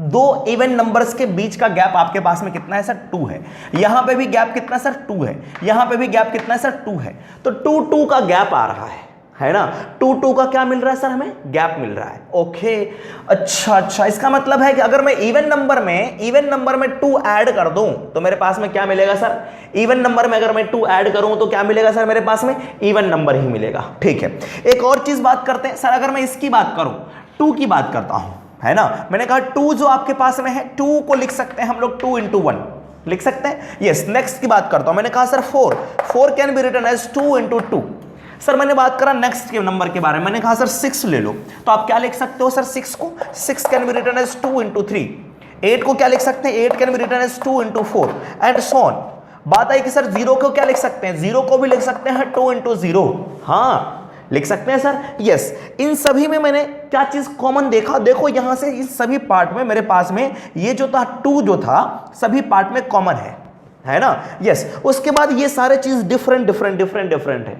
दो इवन नंबर्स के बीच का गैप आपके पास में कितना है सर, 2 है। यहां पे भी गैप कितना सर, 2 है। यहां पे भी गैप कितना है सर, 2 है। तो 2, 2 का गैप आ रहा है ना, 2, 2 का क्या मिल रहा है सर, हमें गैप मिल रहा है। ओके, अच्छा, इसका मतलब है कि अगर मैं इवन नंबर में 2 ऐड कर दूं तो मेरे पास में क्या मिलेगा सर, इवन नंबर में अगर मैं 2 ऐड करूं तो क्या मिलेगा सर, मेरे पास में इवन नंबर ही मिलेगा। ठीक है, एक और चीज बात करते हैं सर, अगर मैं इसकी बात करूं, 2 की बात करता हूं, है ना, मैंने कहा 2 जो आपके पास में है, 2 को लिख सकते हैं हम लोग 2 into 1 लिख सकते हैं। यस, नेक्स्ट की बात करता हूं, मैंने कहा sir 4 can be written as 2 into 2। Sir मैंने बात करा नेक्स्ट के नंबर के बारे में, मैंने कहा सर 6 ले लो, तो आप क्या लिख सकते हो सर, 6 को 6 can be written as 2 into 3। 8 को क्या लिख सकते हैं, 8 can be written as 2 into 4 and so on. बात आई कि सर 0 को क्या लिख सकते हैं, 0 को भी लिख सकते हैं 2 into 0। हाँ, लिख सकते हैं सर। यस, इन सभी में मैंने क्या चीज कॉमन देखा, देखो यहां से इस सभी पार्ट में मेरे पास में ये जो था 2 जो था सभी पार्ट में कॉमन है ना। यस, उसके बाद ये सारे चीज डिफरेंट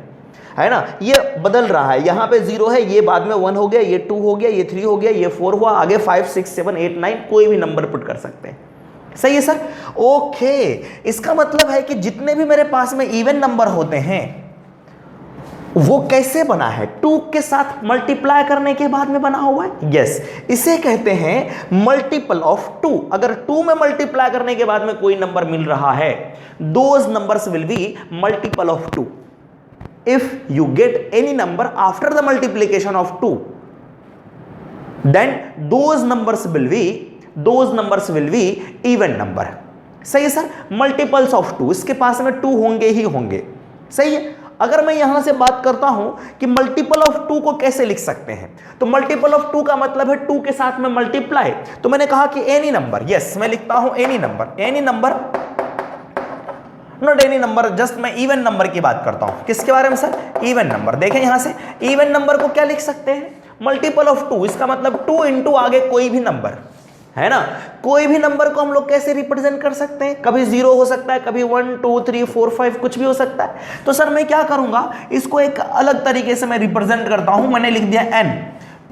है ना, ये बदल रहा है, यहां पे 0 है, ये बाद में 1 हो गया, ये 2 हो गया, ये 3 हो गया, ये 4 हुआ, आगे 5, 6, 7, 8, 9 कोई भी नंबर पुट कर सकते हैं। सही है सर, ओके। इसका मतलब है कि जितने भी मेरे पास में इवन नंबर होते हैं वो कैसे बना है, 2 के साथ मल्टीप्लाई करने के बाद में बना हुआ है। यस, इसे कहते हैं मल्टीपल ऑफ 2। अगर 2 में मल्टीप्लाई करने के बाद में कोई नंबर मिल रहा है, those numbers will be multiple of 2। If you get any number after the multiplication of 2, then those numbers will be even number. सही है सर, मल्टीपल्स ऑफ 2, इसके पास में 2 होंगे ही होंगे। सही है। अगर मैं यहां से बात करता हूं कि मल्टीपल ऑफ 2 को कैसे लिख सकते हैं, तो मल्टीपल ऑफ 2 का मतलब है 2 के साथ में मल्टीप्लाई। तो मैंने कहा कि एनी नंबर, यस मैं लिखता हूं any number, not any number, just मैं इवन नंबर की बात करता हूं। किसके बारे में सर, इवन नंबर। देखें यहां से इवन नंबर को क्या लिख सकते हैं, मल्टीपल ऑफ 2, इसका मतलब 2 इंटू आगे कोई भी नंबर, है ना। कोई भी नंबर को हम लोग कैसे रिप्रेजेंट कर सकते हैं, कभी 0 हो सकता है, कभी 1, 2, 3, 4, 5 कुछ भी हो सकता है। तो सर मैं क्या करूंगा, इसको एक अलग तरीके से मैं रिप्रेजेंट करता हूं, मैंने लिख दिया n,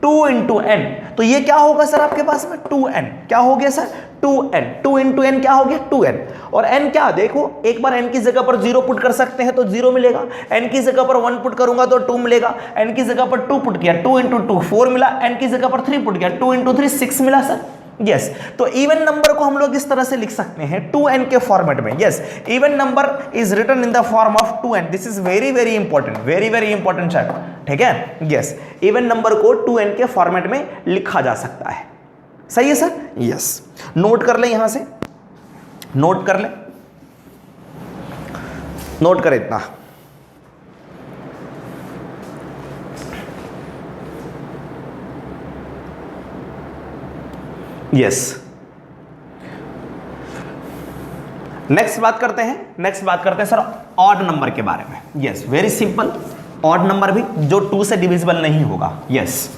2 इंटू n। तो ये क्या होगा सर आपके पास में 2n, क्या हो गया सर 2n, 2 इंटू n क्या हो गया 2n। और n क्या, देखो एक बार n की जगह पर 0 पुट कर सकते हैं तो 0 मिलेगा, n की जगह पर 1 पुट करूंगा तो 2 मिलेगा, n की जगह पर 2 पुट किया 2 इंटू 2 4 मिला, n की जगह पर 3 पुट किया 2 इंटू 3 6 मिला सर। यस, तो इवन नंबर को हम लोग इस तरह से लिख सकते हैं 2n के फॉर्मेट में। Yes, even number is written in the form of 2n। This is very important chat, ठीक है। यस, इवन नंबर को 2n के फॉर्मेट में लिखा जा सकता है। सही है सर। यस, नोट कर ले, यहां से नोट कर ले, नोट कर इतना। यस। नेक्स्ट बात करते हैं सर ऑड नंबर के बारे में। Yes, very simple, odd number भी जो 2 से डिविजिबल नहीं होगा। यस,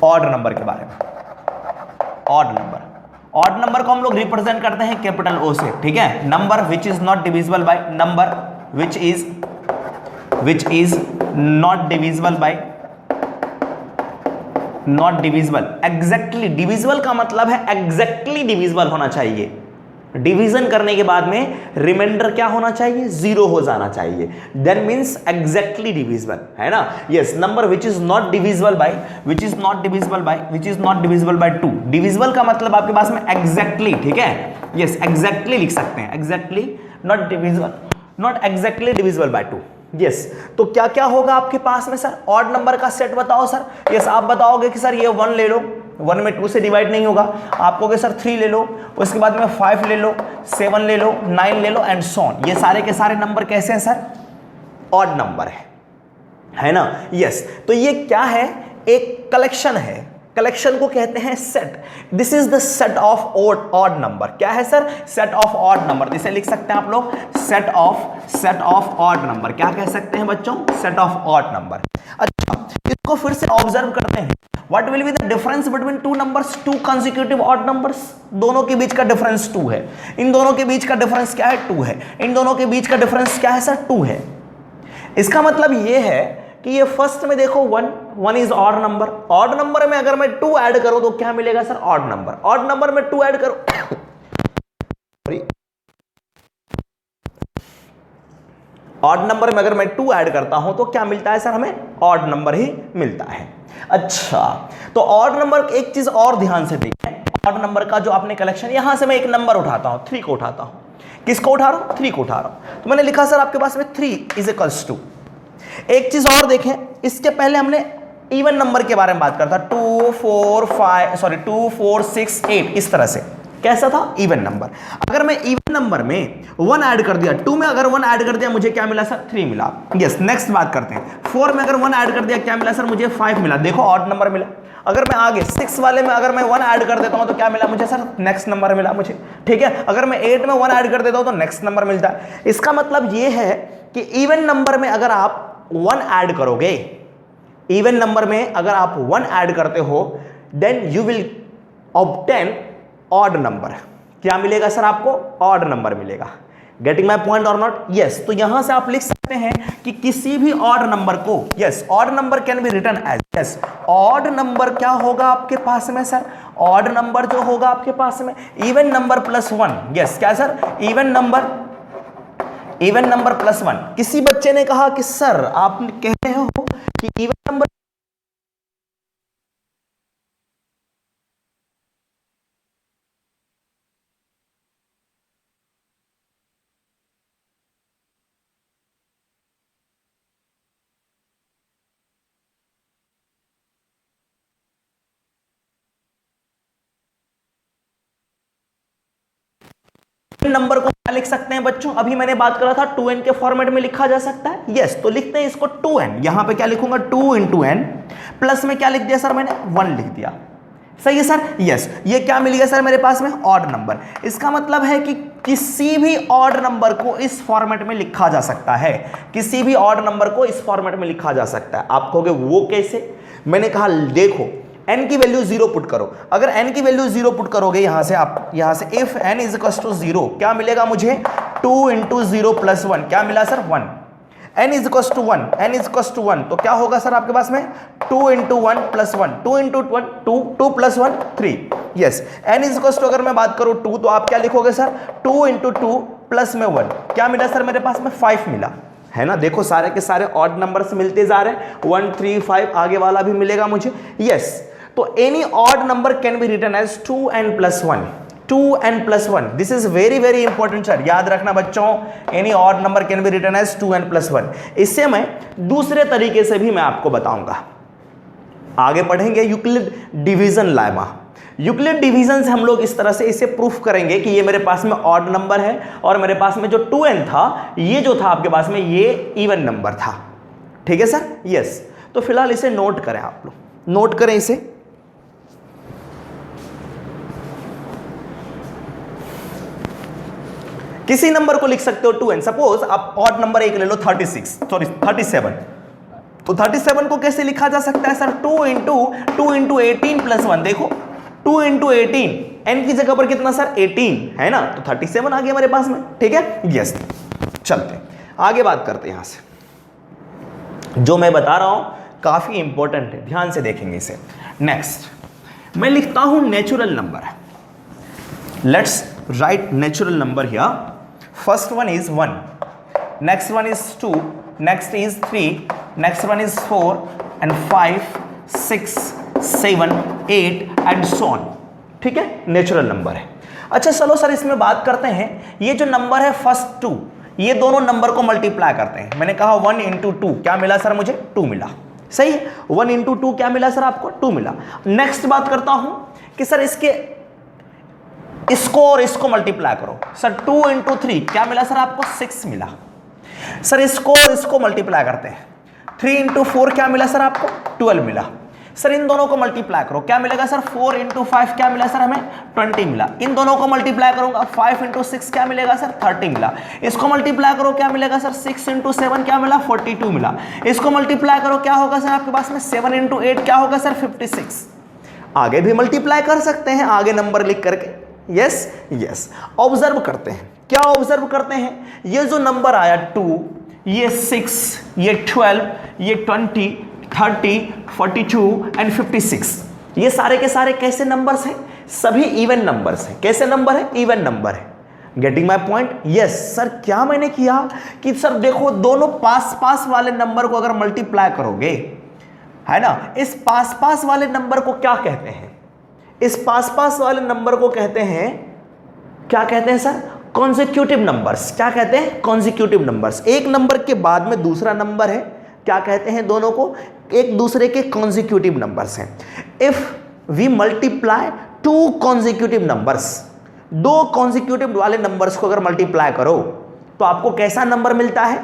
ऑड नंबर के बारे में। ऑड नंबर को हम लोग रिप्रेजेंट करते हैं कैपिटल ओ से, ठीक है। Number which is not divisible by, number which is not divisible by, not divisible, exactly divisible का मतलब है एग्जैक्टली डिविजिबल होना चाहिए। डिवीजन करने के बाद में रिमाइंडर क्या होना चाहिए, 0 हो जाना चाहिए, देन मींस एग्जैक्टली डिविजिबल, है ना। Yes, number which is not divisible by, which is not divisible by 2। Divisible का मतलब आपके पास में एग्जैक्टली, ठीक है। यस, एग्जैक्टली लिख सकते हैं, exactly not divisible, not exactly divisible by 2। Yes, तो क्या क्या होगा आपके पास में सर, ऑड नंबर का सेट बताओ सर। यस, आप बताओगे कि सर ये 1 ले लो, 1 में 2 से डिवाइड नहीं होगा। आप कहोगे सर 3 ले लो, उसके बाद में 5 ले लो, 7 ले लो, 9 ले लो एंड सो ऑन। ये सारे के सारे नंबर कैसे हैं सर, ऑड नंबर है ना। यस, तो ये क्या है, एक कलेक्शन है, कलेक्शन को कहते हैं set. This is the set of odd number. क्या है sir, set of odd number. इसे लिख सकते हैं आप लोग सेट ऑफ ऑड नंबर। क्या कह सकते हैं बच्चों, सेट ऑफ ऑड नंबर। अच्छा, इसको फिर से ऑब्जर्व करते हैं। What will be the difference between two numbers, two consecutive odd numbers? दोनों के बीच का डिफरेंस 2 है। इन दोनों के बीच का डिफरेंस क्या है, 2 है। इन दोनों के बीच का डिफरेंस क्या है सर, 2 है। इसका मतलब ये है कि ये फर्स्ट में देखो 1 is odd number. Odd number में अगर मैं 2 ऐड करूं तो क्या मिलेगा sir, odd number. Odd number में 2 ऐड करो, ऑड नंबर में अगर मैं 2 ऐड करता हूं तो क्या मिलता है सर, हमें ऑड नंबर ही मिलता है। अच्छा, तो ऑड नंबर एक चीज और ध्यान से देखिए, ऑड नंबर का जो आपने कलेक्शन, यहां से मैं एक नंबर उठाता हूं, 3 को उठाता हूं। किसको उठा रहा हूं, 3 को उठा रहा हूं। तो मैंने लिखा सर आपके पास में 3 इज इक्वल्स टू। एक चीज और देखें, इसके पहले हमने इवन नंबर के बारे में बात करता, 2 4 6 8, इस तरह से कैसा था, इवन नंबर। अगर मैं इवन नंबर में 1 ऐड कर दिया, 2 में अगर 1 ऐड कर दिया मुझे क्या मिला सर, 3 मिला। यस, नेक्स्ट बात करते हैं, 4 में अगर 1 ऐड कर दिया क्या मिला सर, मुझे 5 मिला। देखो ऑड नंबर मिला। अगर मैं आगे 6 वाले में अगर मैं 1 ऐड कर देता हूं तो क्या मिला मुझे सर, नेक्स्ट नंबर मिला मुझे, ठीक है। अगर मैं 8 में 1 ऐड कर देता हूं तो नेक्स्ट नंबर मिलता है। इसका मतलब ये है कि इवन नंबर में अगर आप 1 ऐड करोगे, इवन नंबर में अगर आप 1 ऐड करते हो, then you will obtain odd number. क्या मिलेगा सर आपको, ऑड नंबर मिलेगा। गेटिंग माय पॉइंट और नॉट। यस, तो यहां से आप लिख सकते हैं कि किसी भी ऑड नंबर को, yes, odd number can be written as, yes, odd number क्या होगा आपके पास में सर, ऑड नंबर जो होगा आपके पास में इवन नंबर प्लस 1। यस, क्या सर, इवन नंबर प्लस 1। किसी बच्चे ने कहा कि सर आप कह रहे हो कि इवन नंबर, नंबर को क्या लिख सकते हैं बच्चों, अभी मैंने बात करा था 2n के फॉर्मेट में लिखा जा सकता है। यस, तो लिखते हैं इसको 2n। यहां पे क्या लिखूंगा, 2 इंटू n, प्लस में क्या लिख दिया सर मैंने, 1 लिख दिया। सही है सर। यस, ये क्या मिल गया सर मेरे पास में, ऑड नंबर। इसका मतलब है कि किसी भी ऑड नंबर को इस फॉर्मेट में लिखा जा सकता है, किसी भी ऑड नंबर को इस फॉर्मेट में लिखा जा सकता है। आप कहोगे वो कैसे, मैंने कहा देखो n की वैल्यू 0 पुट करो। अगर n की वैल्यू 0 पुट करोगे यहां से, आप यहां से if n is equal to 0, क्या मिलेगा मुझे, 2 इंटू 0 प्लस 1, क्या मिला sir, 1। n is equal to 1, n is equal to 1, तो क्या होगा सर आपके पास में, 2 into 1 plus 1, 2 into 1 2, 2 plus 1 3। Yes, n is equal to अगर मैं बात करूं 2, तो आप क्या लिखोगे सर, 2 इंटू 2 प्लस में 1, क्या मिला सर मेरे पास में, 5 मिला, है ना। देखो सारे के सारे ऑड नंबर्स मिलते जा रहे हैं, 1 3 5, आगे वाला भी मिलेगा मुझे। यस, तो any odd number can be written as 2n plus 1, 2n plus 1। This is very very important sir, याद रखना बच्चों, any odd number can be written as 2n plus 1। इससे मैं दूसरे तरीके से भी मैं आपको बताऊंगा, आगे पढ़ेंगे Euclid division lemma. Euclid division से हम लोग इस तरह से इसे प्रूफ करेंगे कि ये मेरे पास में ऑड नंबर है और मेरे पास में जो 2n था, ये जो था आपके पास में ये इवन नंबर था। ठीक है सर। यस, तो फिलहाल इसे नोट करें, आप लोग नोट करें इसे। किसी नंबर को लिख सकते हो 2n। सपोज आप ऑड नंबर एक ले लो 37, तो 37 को कैसे लिखा जा सकता है सर? 2 into 18 plus 1। देखो 2 इंटू 18, n की जगह पर कितना सर? 18 है ना, तो 37 आ गया हमारे पास में। ठीक है, यस। चलते आगे बात करते हैं। यहां से जो मैं बता रहा हूं काफी इंपॉर्टेंट है, ध्यान से देखेंगे इसे। नेक्स्ट मैं लिखता हूं natural number. Let's write natural number here. First one is 1, next one is 2, next is 3, next one is 4 and 5, 6, 7, 8 and so on. ठीक है, नेचुरल नंबर है। अच्छा चलो सर इसमें बात करते हैं, ये जो नंबर है फर्स्ट 2, ये दोनों नंबर को मल्टीप्लाई करते हैं। मैंने कहा 1 इंटू 2 क्या मिला सर? मुझे 2 मिला। सही है, 1 इंटू 2 क्या मिला सर? आपको 2 मिला। नेक्स्ट बात करता हूं कि सर इसको और इसको मल्टीप्लाई करो। सर 2 इंटू 3 क्या मिला सर? आपको 6 मिला। सर इसको और इसको मल्टीप्लाई करते हैं। 3 इंटू 4 क्या मिला सर? आपको 12 मिला। सर इन दोनों को मल्टीप्लाई करो, क्या मिलेगा सर? 4 इंटू 5 क्या मिला सर? हमें 20 मिला। इन दोनों को मल्टीप्लाई करूंगा, 5 इंटू 6 क्या मिलेगा सर? 30 मिला। इसको मल्टीप्लाई करो, क्या मिलेगा सर? 6 इंटू 7 क्या मिला? 42 मिला। इसको मल्टीप्लाई करो, क्या होगा सर आपके पास में? 7 इंटू 8 क्या होगा सर? 56। आगे भी मल्टीप्लाई कर सकते हैं, आगे नंबर लिख करके। Yes yes. ऑब्जर्व करते हैं, क्या ऑब्जर्व करते हैं? ये जो नंबर आया 2, ये 6, ये 12, ये 20, 30, 42 एंड 56, ये सारे के सारे कैसे नंबर्स हैं? सभी इवन नंबर्स हैं। कैसे नंबर है? इवन नंबर है। Getting my point? Yes sir. क्या मैंने किया कि सर देखो दोनों पास पास वाले नंबर को अगर मल्टीप्लाई करोगे, है ना, इस पास पास वाले नंबर को क्या कहते हैं? इस पास पास वाले नंबर को कहते हैं, क्या कहते हैं सर? Consecutive numbers. क्या कहते हैं? Consecutive numbers. एक नंबर के बाद में दूसरा नंबर है, क्या कहते हैं? दोनों को एक दूसरे के कॉन्जिक्यूटिव नंबर्स हैं। If we multiply 2 consecutive numbers, 2 consecutive वाले नंबर्स को अगर मल्टीप्लाई करो तो आपको कैसा नंबर मिलता है?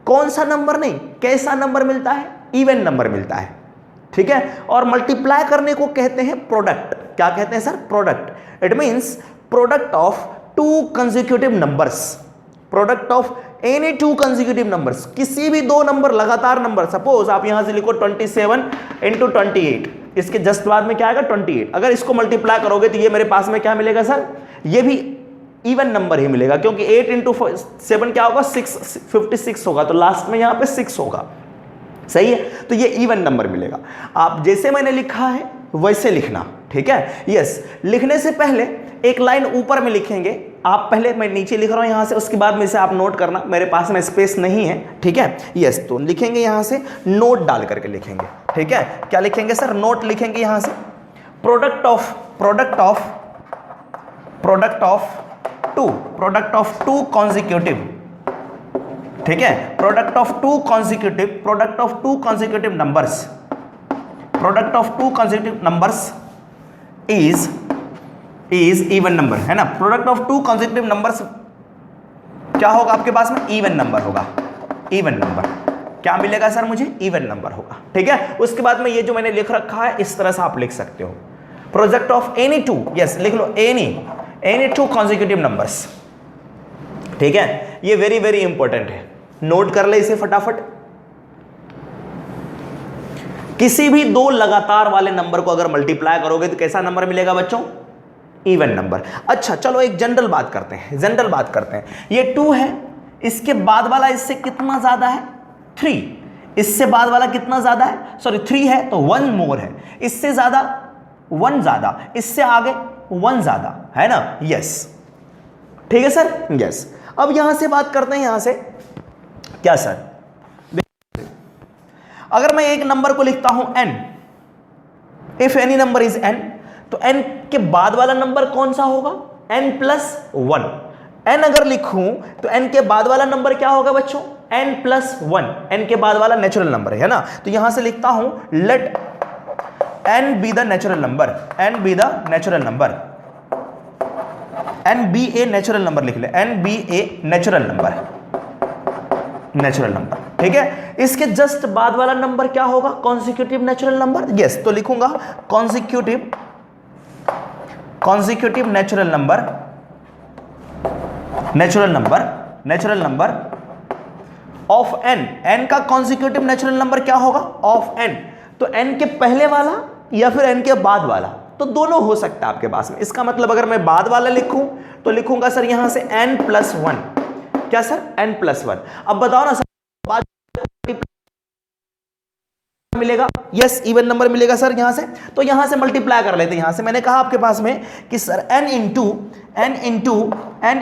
कौन सा नंबर नहीं, कैसा नंबर मिलता है? इवन नंबर मिलता है। ठीक है, और मल्टीप्लाई करने को कहते हैं प्रोडक्ट। क्या कहते हैं sir? Product. It means product of 2 consecutive numbers, product of any 2 consecutive numbers. किसी भी 2 नंबर, लगातार नंबर, सपोज आप यहां से लिखो 27 इंटू 28, इसके जस्ट बाद में क्या आएगा? 28। अगर इसको मल्टीप्लाई करोगे तो ये मेरे पास में क्या मिलेगा सर? ये भी इवन नंबर ही मिलेगा, क्योंकि 8 इंटू 7 क्या होगा? 56 होगा, तो लास्ट में यहां पे 6 होगा। सही है, तो ये इवन नंबर मिलेगा। आप जैसे मैंने लिखा है वैसे लिखना। ठीक है, यस। लिखने से पहले एक लाइन ऊपर में लिखेंगे आप, पहले मैं नीचे लिख रहा हूं यहां से, उसके बाद में से आप नोट करना, मेरे पास में स्पेस नहीं है। ठीक है, यस। तो लिखेंगे यहां से, नोट डाल करके लिखेंगे। ठीक है, क्या लिखेंगे सर? नोट लिखेंगे यहां से। Product of 2 consecutive. ठीक है, product of 2 consecutive numbers is even number, है ना। प्रोडक्ट ऑफ 2 कॉन्जिक्यूटिव नंबर्स क्या होगा आपके पास में? इवन नंबर होगा। इवन नंबर क्या मिलेगा सर? मुझे इवन नंबर होगा। ठीक है, उसके बाद में ये जो मैंने लिख रखा है इस तरह से आप लिख सकते हो, प्रोडक्ट ऑफ एनी 2, यस लिख लो, एनी 2 कॉन्जिक्यूटिव नंबर्स। ठीक है, ये वेरी वेरी इंपॉर्टेंट है, नोट कर ले इसे फटाफट। किसी भी 2 लगातार वाले नंबर को अगर मल्टीप्लाई करोगे तो कैसा नंबर मिलेगा बच्चों? Even number. अच्छा चलो एक जनरल बात करते हैं। ये 2 है, इसके बाद वाला इससे कितना ज्यादा है? 3। इससे बाद वाला कितना ज्यादा है? सॉरी 3 है तो 1 मोर है, इससे ज्यादा 1 ज्यादा, इससे आगे 1 ज्यादा, है ना। यस, ठीक है सर, यस। अब यहां से बात करते हैं, यहां से क्या सर? अगर मैं एक नंबर को लिखता हूं n, if any number is n, तो n के बाद वाला नंबर कौन सा होगा? n plus 1। n अगर लिखूं तो n के बाद वाला नंबर क्या होगा बच्चों? n plus 1। n के बाद वाला नेचुरल नंबर है ना, तो यहां से लिखता हूं let n be the natural number, n be the natural number, n be a natural number लिख ले, n be a natural number, natural number. ठीक है, इसके जस्ट बाद वाला नंबर क्या होगा? Consecutive natural number. यस, तो लिखूंगा consecutive natural number, natural number of N, N का कॉन्जिक्यूटिव नेचुरल नंबर क्या होगा, ऑफ एन, तो एन के पहले वाला या फिर एन के बाद वाला, तो दोनों हो सकता है आपके पास में। इसका मतलब अगर मैं बाद वाला लिखूं तो लिखूंगा सर यहां से n+1, क्या सर, n+1। अब बताओ ना सर, बाद मिलेगा, यस इवन नंबर मिलेगा सर यहां से, तो यहां से मल्टीप्लाई कर लेते हैं। यहां से मैंने कहा आपके पास में कि सर n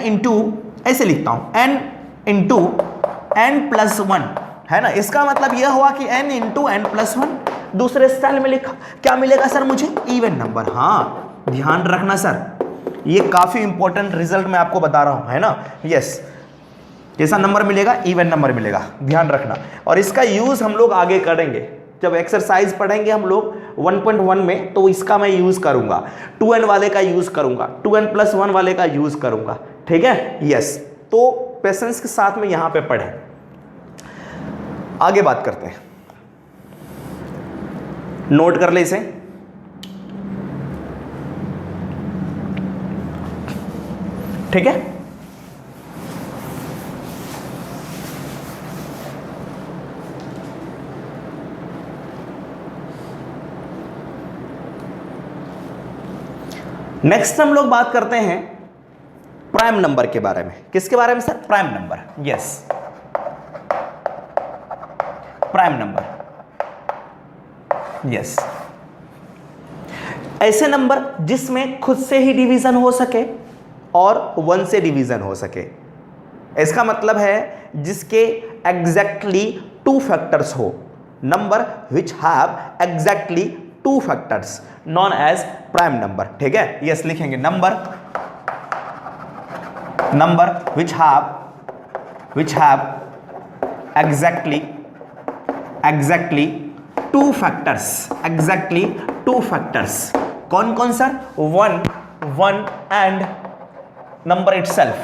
इंटू ऐसे लिखता हूं, n इंटू n+1 है ना। इसका मतलब यह हुआ कि n इंटू n+1। दूसरे स्टाइल में लिखा, क्या मिलेगा सर मुझे, इवन नंबर। हाँ ध्यान रखना सर, ये काफी इंपॉर्टेंट रिजल्ट मैं आपको बता रहा हूं, है ना। यस, कैसा नंबर मिलेगा, इवन नंबर मिलेगा, ध्यान रखना। और इसका यूज हम लोग आगे करेंगे, जब एक्सरसाइज पढ़ेंगे हम लोग 1.1 में, तो इसका मैं यूज करूंगा, 2n वाले का यूज करूंगा, 2n+1 वाले का यूज करूंगा, ठीक है। यस, तो पेशेंस के साथ में यहां पे पढ़ें। आगे बात करते हैं, नोट कर ले इसे। ठीक है, नेक्स्ट हम लोग बात करते हैं प्राइम नंबर के बारे में। किसके बारे में sir, prime number. Yes, prime number. Yes, ऐसे नंबर जिसमें खुद से ही डिवीजन हो सके और 1 से डिवीजन हो सके। इसका मतलब है जिसके एग्जैक्टली 2 फैक्टर्स हो, number which have exactly 2 factors known as prime number. ठीक है, यस लिखेंगे, number which have exactly 2 factors, exactly 2 factors. कौन कौन सर, 1 एंड नंबर इटसेल्फ,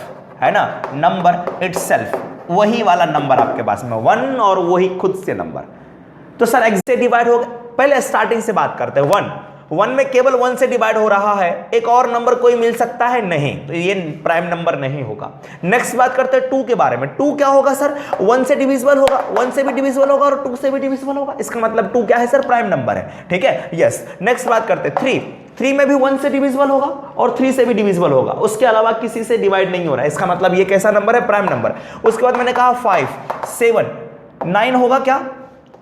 है ना, नंबर इटसेल्फ, वही वाला नंबर आपके पास में 1 और वही खुद से नंबर। तो सर एक्स से डिवाइड हो गया, पहले स्टार्टिंग से बात करते हैं। 1 में केवल 1 से डिवाइड हो रहा है, एक और नंबर कोई मिल सकता है नहीं, तो ये प्राइम नंबर नहीं होगा। नेक्स्ट बात करते हैं 2 के बारे में। 2 क्या होगा सर, 1 से डिविजिबल होगा, 1 से भी डिविजिबल होगा और 2 से भी डिविजिबल होगा। इसका मतलब 2 क्या है सर, प्राइम नंबर है। ठीक है, यस। नेक्स्ट बात करते हैं 3 में भी 1 से डिविजिबल होगा और 3 से भी डिविजिबल होगा, उसके अलावा किसी से डिवाइड नहीं हो रहा है। इसका मतलब ये कैसा नंबर है, प्राइम नंबर। उसके बाद मैंने कहा 5, 7, 9 होगा क्या,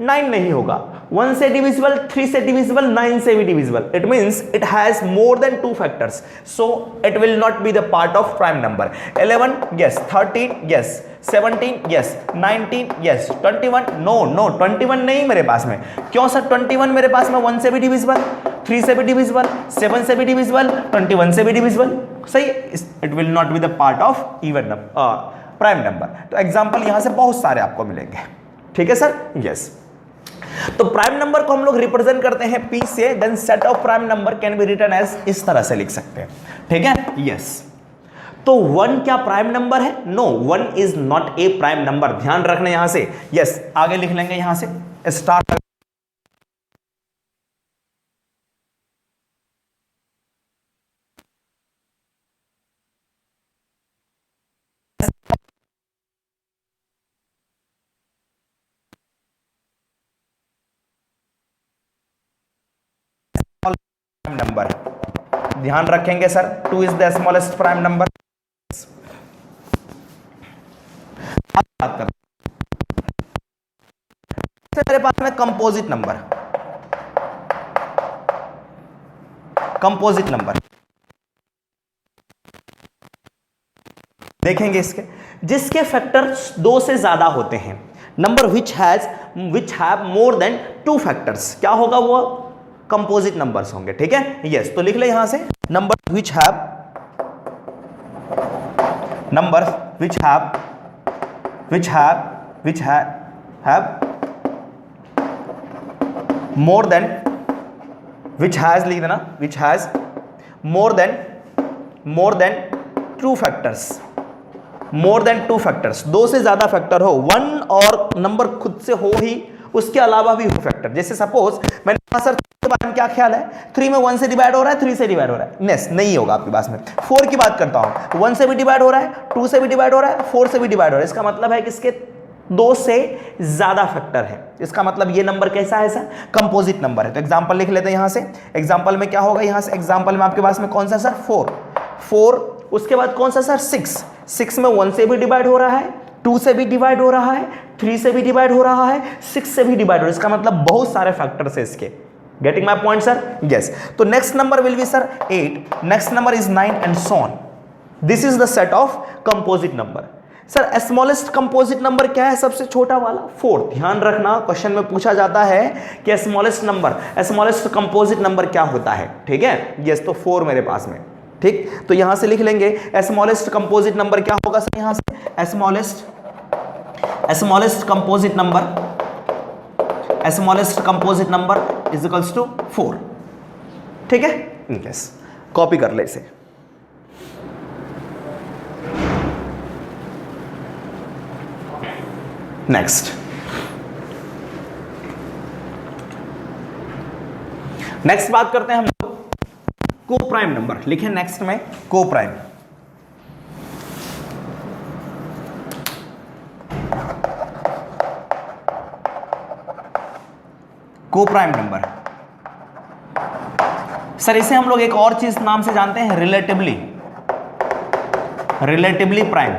9 नहीं होगा। 1 से डिविजिबल, 3 से डिविजिबल, 9 से भी divisible. It means it has more than 2 factors, so it will not be the part of prime number. 11 yes, 13 yes, 17 yes, 19 yes, 21 no 21 नहीं मेरे पास में। क्यों सर, 21 मेरे पास में 1 से भी डिविजिबल, 3 से भी डिविजिबल, 7 से भी डिविजिबल, 21 से भी डिविजिबल, सही। It will not be the part of even prime number. तो एग्जांपल यहां से बहुत सारे आपको मिलेंगे। ठीक है सर, यस। तो प्राइम नंबर को हम लोग रिप्रेजेंट करते हैं P से, then set of prime number can be written as, इस तरह से लिख सकते हैं। ठीक है, यस। तो 1 क्या प्राइम नंबर है, no, 1 is not a prime number, ध्यान रखना यहां से। यस, आगे लिख लेंगे यहां से, स्टार्ट। नंबर ध्यान रखेंगे sir, 2 is the smallest prime number. मेरे पास में कंपोजिट नंबर देखेंगे इसके, जिसके फैक्टर्स 2 से ज्यादा होते हैं, number which have more than 2 factors, क्या होगा वो, कंपोजिट नंबर्स होंगे। ठीक है, यस। तो लिख ले यहां से, number which have more than, which has लिख देना, which has more than 2 factors, more than 2 factors, 2 से ज्यादा फैक्टर हो, 1 और नंबर खुद से हो ही उसके अलावा भी हो फैक्टर। जैसे सपोज मैंने कहा सर 3 के बारे में क्या ख्याल है, 3 में 1 से डिवाइड हो रहा है, 3 से डिवाइड हो रहा है, नहीं होगा आपके पास में। 4 की बात करता हूं, 1 से भी डिवाइड हो रहा है, 2 से भी डिवाइड हो रहा है, 4 से भी डिवाइड हो रहा है। इसका मतलब है कि इसके 2 से ज्यादा फैक्टर है। इसका मतलब ये नंबर कैसा है सर, कंपोजिट नंबर है। तो एग्जांपल लिख लेते हैं यहां से। एग्जांपल में क्या होगा, यहां से एग्जांपल में आपके पास में कौन सा सर 4, उसके बाद कौन सा सर 6 में 1 से भी डिवाइड हो रहा है, 2 से भी डिवाइड हो रहा है, 3 से भी डिवाइड हो रहा है, 6 से भी डिवाइड हो रहा है। इसका मतलब बहुत सारे फैक्टर्स है इसके। Getting my point sir? Yes. तो next number will be sir 8, next number is 9 and so on. This is the set of composite number. Sir smallest composite number क्या है, सबसे छोटा वाला 4। ध्यान रखना, क्वेश्चन में पूछा जाता है कि smallest number, smallest composite number क्या होता है, ठीक है। यस, तो 4 मेरे पास में, ठीक। तो यहां से लिख लेंगे स्मॉलेस्ट कंपोजिट नंबर क्या होगा सर, यहां से smallest composite number is equals to 4, ठीक है। यस, कॉपी कर ले इसे। नेक्स्ट बात करते हैं हम लोग को प्राइम नंबर। लिखें नेक्स्ट में को प्राइम। को प्राइम नंबर सर, इसे हम लोग एक और चीज नाम से जानते हैं, रिलेटिवली प्राइम,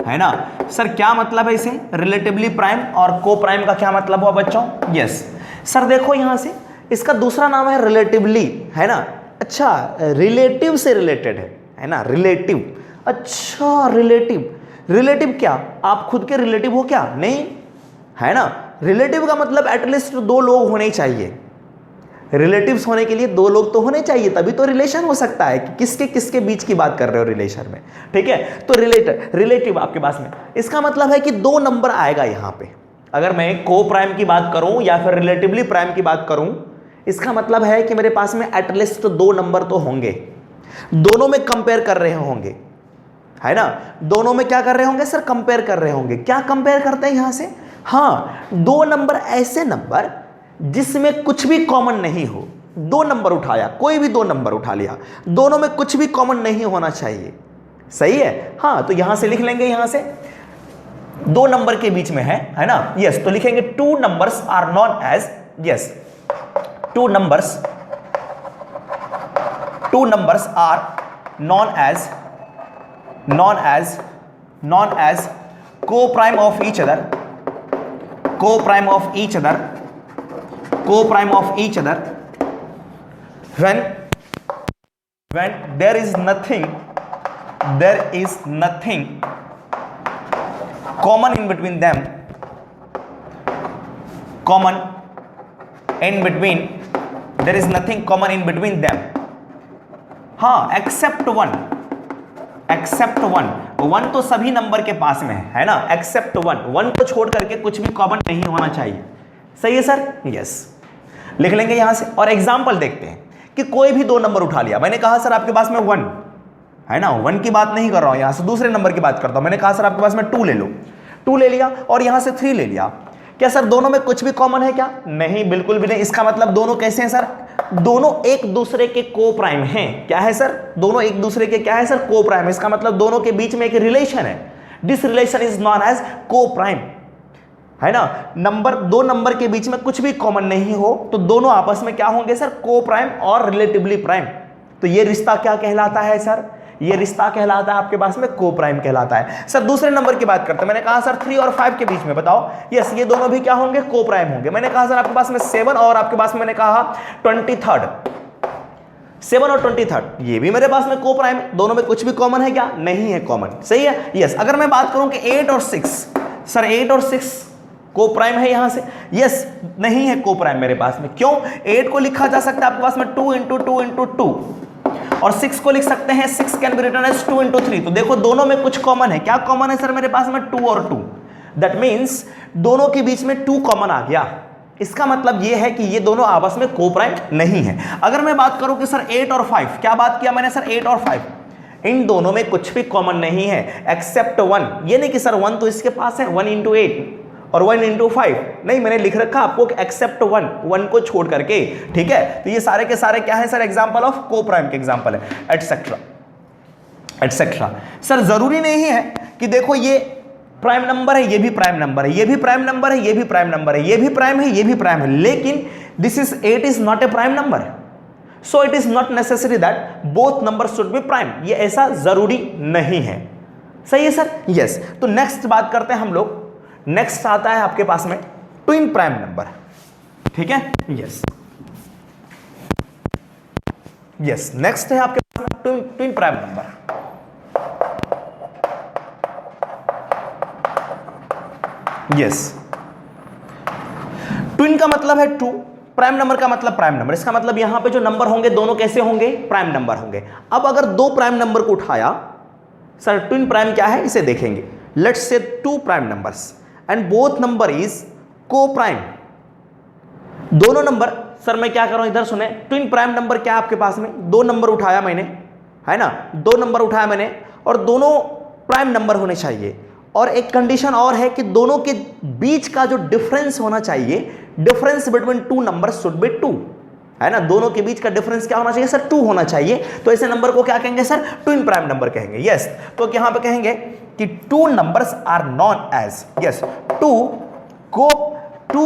है ना सर। क्या मतलब है इसे, रिलेटिवली प्राइम और को प्राइम का क्या मतलब हुआ बच्चों? यस सर, देखो यहां से इसका दूसरा नाम है रिलेटिवली, है ना। अच्छा, रिलेटिव से रिलेटेड है ना, रिलेटिव। अच्छा, रिलेटिव क्या आप खुद के रिलेटिव हो क्या? नहीं, है ना। रिलेटिव का मतलब एटलीस्ट 2 लोग होने चाहिए। रिलेटिव्स होने के लिए 2 लोग तो होने चाहिए, तभी तो रिलेशन हो सकता है कि किसके किसके बीच की बात कर रहे हो रिलेशन में, ठीक है। तो रिलेटिव आपके पास में, इसका मतलब है कि 2 नंबर आएगा यहां पे। अगर मैं को प्राइम की बात करूं या फिर रिलेटिवली प्राइम की बात करूं, इसका मतलब है कि मेरे पास में एटलीस्ट 2 नंबर तो होंगे। दोनों में कंपेयर कर रहे होंगे, है ना। दोनों में क्या कर रहे होंगे सर, कंपेयर कर रहे होंगे। क्या कंपेयर करते हैं यहां से? हाँ, 2 नंबर ऐसे नंबर जिसमें कुछ भी कॉमन नहीं हो। 2 नंबर उठाया, कोई भी 2 नंबर उठा लिया, दोनों में कुछ भी कॉमन नहीं होना चाहिए, सही है। हाँ, तो यहां से लिख लेंगे, यहां से 2 नंबर के बीच में है ना। यस, तो लिखेंगे 2 numbers are known as, yes 2 numbers are known as coprime of each other, when there is nothing common in between them, there is nothing common in between them, हाँ, except one तो सभी number के पास में है ना, except one को छोड़ करके कुछ भी कॉमन नहीं होना चाहिए, सही है सर। यस, लिख लेंगे यहां से। और एग्जांपल देखते हैं कि कोई भी 2 नंबर उठा लिया। मैंने कहा सर आपके पास में 1 है ना, 1 की बात नहीं कर रहा हूं, यहां से दूसरे नंबर की बात करता हूं। मैंने कहा सर आपके पास में 2 ले लो, 2 ले लिया और यहां से 3 ले लिया। क्या सर दोनों में कुछ भी कॉमन है क्या? नहीं, बिल्कुल भी नहीं। इसका मतलब दोनों कैसे हैं सर? दोनों एक दूसरे के को प्राइम हैं। क्या है सर? दोनों एक दूसरे के क्या है सर? को प्राइम। इसका मतलब दोनों के बीच में एक रिलेशन है। This relation is known as coprime, है ना। 2 नंबर के बीच में कुछ भी कॉमन नहीं हो तो दोनों आपस में क्या होंगे सर? को प्राइम और रिलेटिवली प्राइम। तो ये रिश्ता क्या कहलाता है सर? ये रिश्ता कहलाता है आपके पास में को प्राइम कहलाता है। सर दूसरे नंबर की बात करते हैं। मैंने कहा सर 3 और 5 के बीच में बताओ। यस, ये दोनों भी क्या होंगे? को प्राइम होंगे। मैंने कहा सर आपके पास में 7 और आपके पास में मैंने कहा 23, 7 और 23, ये भी मेरे पास में को प्राइम। दोनों में कुछ भी कॉमन है क्या? नहीं है कॉमन, सही है। यस, अगर मैं बात करूं कि 8 और 6, सर 8 और 6 को प्राइम है यहां से? यस, नहीं है को प्राइम मेरे पास में। क्यों? 8 को लिखा जा सकता है आपके पास में 2 × 2 × 2 और 6 को लिख सकते हैं 6 कैन बी रिटन एज 2 × 3। तो देखो दोनों में कुछ कॉमन है। क्या कॉमन है सर मेरे पास में? 2 और 2। दैट मींस दोनों के बीच में 2 कॉमन आ गया। इसका मतलब यह है कि ये दोनों आपस में को प्राइम नहीं है। अगर मैं बात करूं कि सर 8 और 5, क्या बात किया मैंने सर? 8 और 5 इन दोनों में कुछ भी कॉमन नहीं है एक्सेप्ट 1। ये नहीं कि सर 1 तो इसके पास है, 1 × 8, और 1 इंटू 5 नहीं, मैंने लिख रखा आपको एक्सेप्ट 1 को छोड़ करके, ठीक है। तो ये सारे के सारे क्या है सर, एग्जांपल ऑफ को प्राइम के एग्जांपल है, एटसेट्रा एटसेट्रा। सर जरूरी नहीं है कि देखो ये प्राइम नंबर है, ये भी प्राइम नंबर है, ये भी प्राइम नंबर है, ये भी प्राइम नंबर है, ये भी प्राइम है, ये भी प्राइम है, लेकिन this is 8 is not a prime number, so it is not necessary that both number should be prime, ये ऐसा जरूरी नहीं है। सही है सर, यस। तो नेक्स्ट बात करते हैं हम लोग, नेक्स्ट आता है आपके पास में ट्विन प्राइम नंबर, ठीक है, यस यस। नेक्स्ट है आपके पास में twin prime number. Yes, twin का मतलब है टू, प्राइम नंबर का मतलब प्राइम नंबर, इसका मतलब यहां पे जो नंबर होंगे दोनों कैसे होंगे, प्राइम नंबर होंगे। अब अगर दो प्राइम नंबर को उठाया, सर ट्विन प्राइम क्या है इसे देखेंगे। Let's say two prime numbers and both number is coprime, दोनों नंबर, सर मैं क्या कर रहा हूं इधर सुने, ट्विन प्राइम नंबर क्या है आपके पास में, दो नंबर उठाया मैंने, है ना, दो नंबर उठाया मैंने और दोनों प्राइम नंबर होने चाहिए, और एक कंडीशन और है कि दोनों के बीच का जो डिफरेंस होना चाहिए, difference between two number should be 2, है ना, दोनों के बीच का डिफरेंस क्या होना चाहिए सर, 2 होना चाहिए। तो ऐसे नंबर को क्या कहेंगे सर, ट्विन प्राइम नंबर कहेंगे। यस, तो यहां पे कहेंगे कि two numbers are known as, yes, two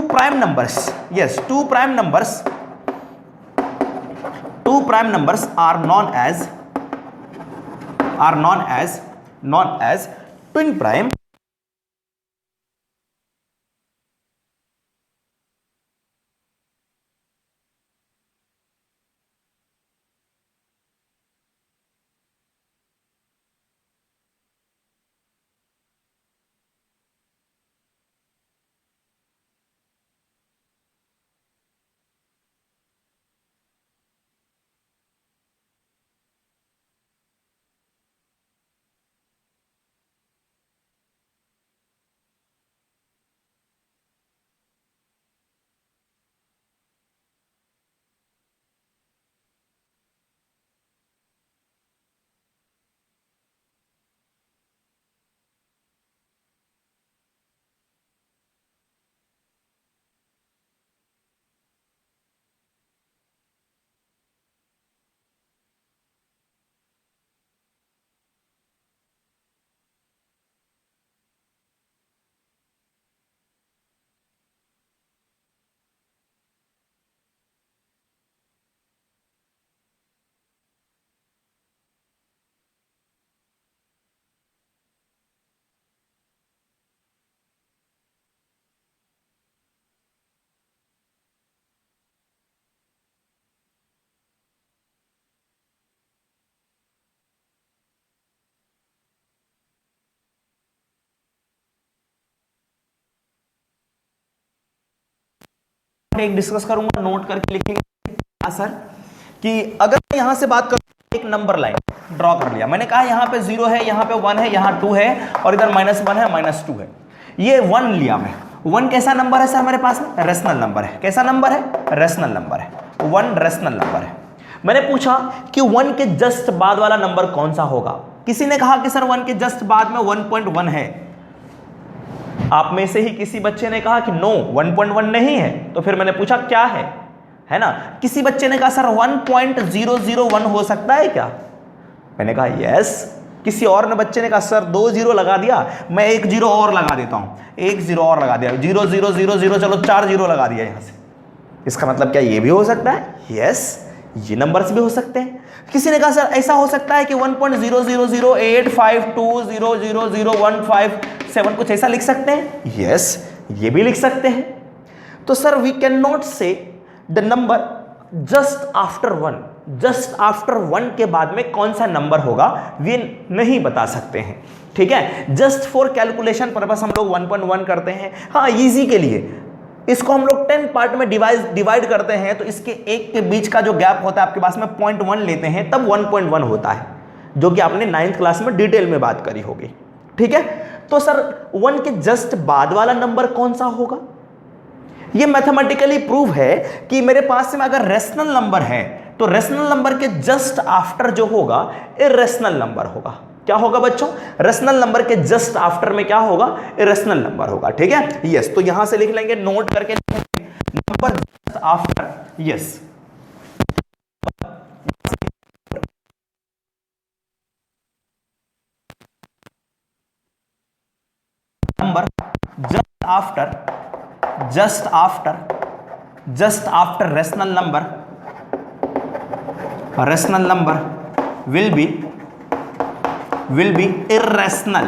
prime numbers, yes, two prime numbers are known as twin prime. एक डिस्कस करूंगा, नोट करके लिखेंगे सर, कि अगर मैं यहां से बात करूं, एक नंबर लाइन ड्रॉ कर लिया मैंने, कहा यहां पे 0 है, यहां पे 1 है, यहां 2 है और इधर -1 है, -2 है, ये 1 लिया मैं। 1 कैसा नंबर है सर हमारे पास में, रेशनल नंबर है। कैसा नंबर है, रेशनल नंबर है, 1 रेशनल नंबर है। मैंने पूछा कि 1 के जस्ट बाद वाला नंबर कौन सा होगा, किसी ने कहा कि सर 1 के जस्ट बाद में 1.1 है, आप में से ही किसी बच्चे ने कहा कि नो 1.1 नहीं है, तो फिर मैंने पूछा क्या है ना, किसी बच्चे ने कहा सर 1.001 हो सकता है क्या, मैंने कहा यस। किसी और ने बच्चे ने कहा सर 2 0 लगा दिया, मैं 1 0 और लगा देता हूं, 1 0 और लगा दिया, 0 0 0 0, चलो 4 0 लगा दिया यहां से, इसका मतलब क्या ये भी हो सकता है, यस, ये नंबर्स भी हो सकते हैं। किसी ने कहा सर ऐसा हो सकता है कि 1.00085200015 कुछ ऐसा लिख सकते हैं, यस, ये भी लिख सकते हैं। तो सर वी कैन नॉट से द नंबर जस्ट आफ्टर 1 के बाद में कौन सा नंबर होगा, वे नहीं बता सकते हैं, ठीक है। जस्ट फॉर कैलकुलेशन पर्पस हम लोग 1.1 करते हैं, हाँ इजी के लिए इसको हम लोग 10 पार्ट में डिवाइड करते हैं, तो इसके एक के बीच का जो गैप होता है आपके पास में 0.1 लेते हैं, तब 1.1 होता है, जो कि आपने 9th क्लास में डिटेल में बात करी होगी, ठीक है। तो सर 1 के जस्ट बाद वाला नंबर कौन सा होगा, ये मैथमेटिकली प्रूव है कि मेरे पास में अगर रेशनल नंबर है तो रेशनल नंबर के जस्ट आफ्टर जो होगा इरेशनल नंबर होगा, क्या होगा बच्चों, रेशनल नंबर के जस्ट आफ्टर में क्या होगा, इरेशनल नंबर होगा, ठीक है। यस, तो यहां से लिख लेंगे, नोट करके number just after, yes, number just after rational number will be irrational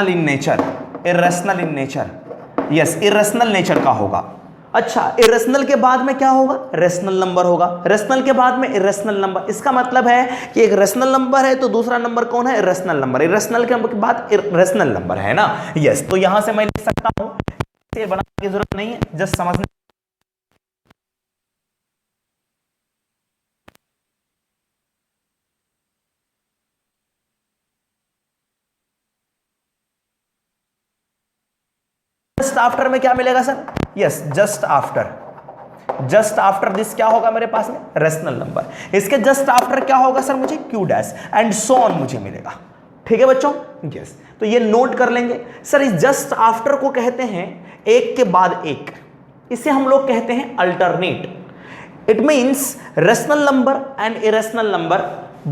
in nature, yes, irrational nature का होगा। अच्छा, इरेशनल के बाद में क्या होगा, रेशनल नंबर होगा, रेशनल के बाद में इरेशनल नंबर। इसका मतलब है कि एक रेशनल नंबर है तो दूसरा नंबर कौन है, इरेशनल नंबर, इरेशनल के बाद रेशनल नंबर है ना, यस। तो यहां से मैं लिख सकता हूं, ये बनाने की जरूरत नहीं है, जस्ट समझने। जस्ट आफ्टर में क्या मिलेगा sir, yes, just after this क्या होगा मेरे पास में, रेशनल नंबर। इसके जस्ट आफ्टर क्या होगा सर, मुझे Q dash and so on मुझे मिलेगा, ठीक है बच्चों, यस। तो ये नोट कर लेंगे सर। इस जस्ट आफ्टर को कहते हैं एक के बाद एक, इसे हम लोग कहते हैं alternate. It means rational number and irrational number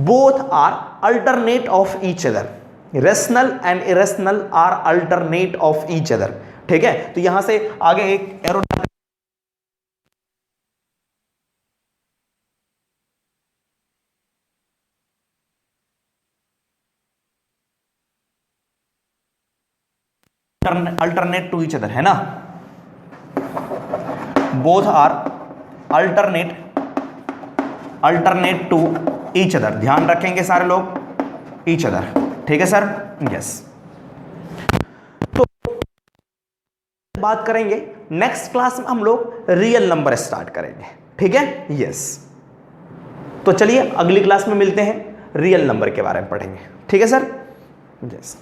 both are alternate of each other, rational and irrational are alternate of each other, ठीक है। तो यहां से आगे एक arrow alternate to each other है ना, both are alternate to each other, ध्यान रखेंगे सारे लोग, ईच अदर, ठीक है सर, यस। तो बात करेंगे नेक्स्ट क्लास में हम लोग रियल नंबर स्टार्ट करेंगे, ठीक है, यस। तो चलिए अगली क्लास में मिलते हैं, रियल नंबर के बारे में पढ़ेंगे, ठीक है सर, यस।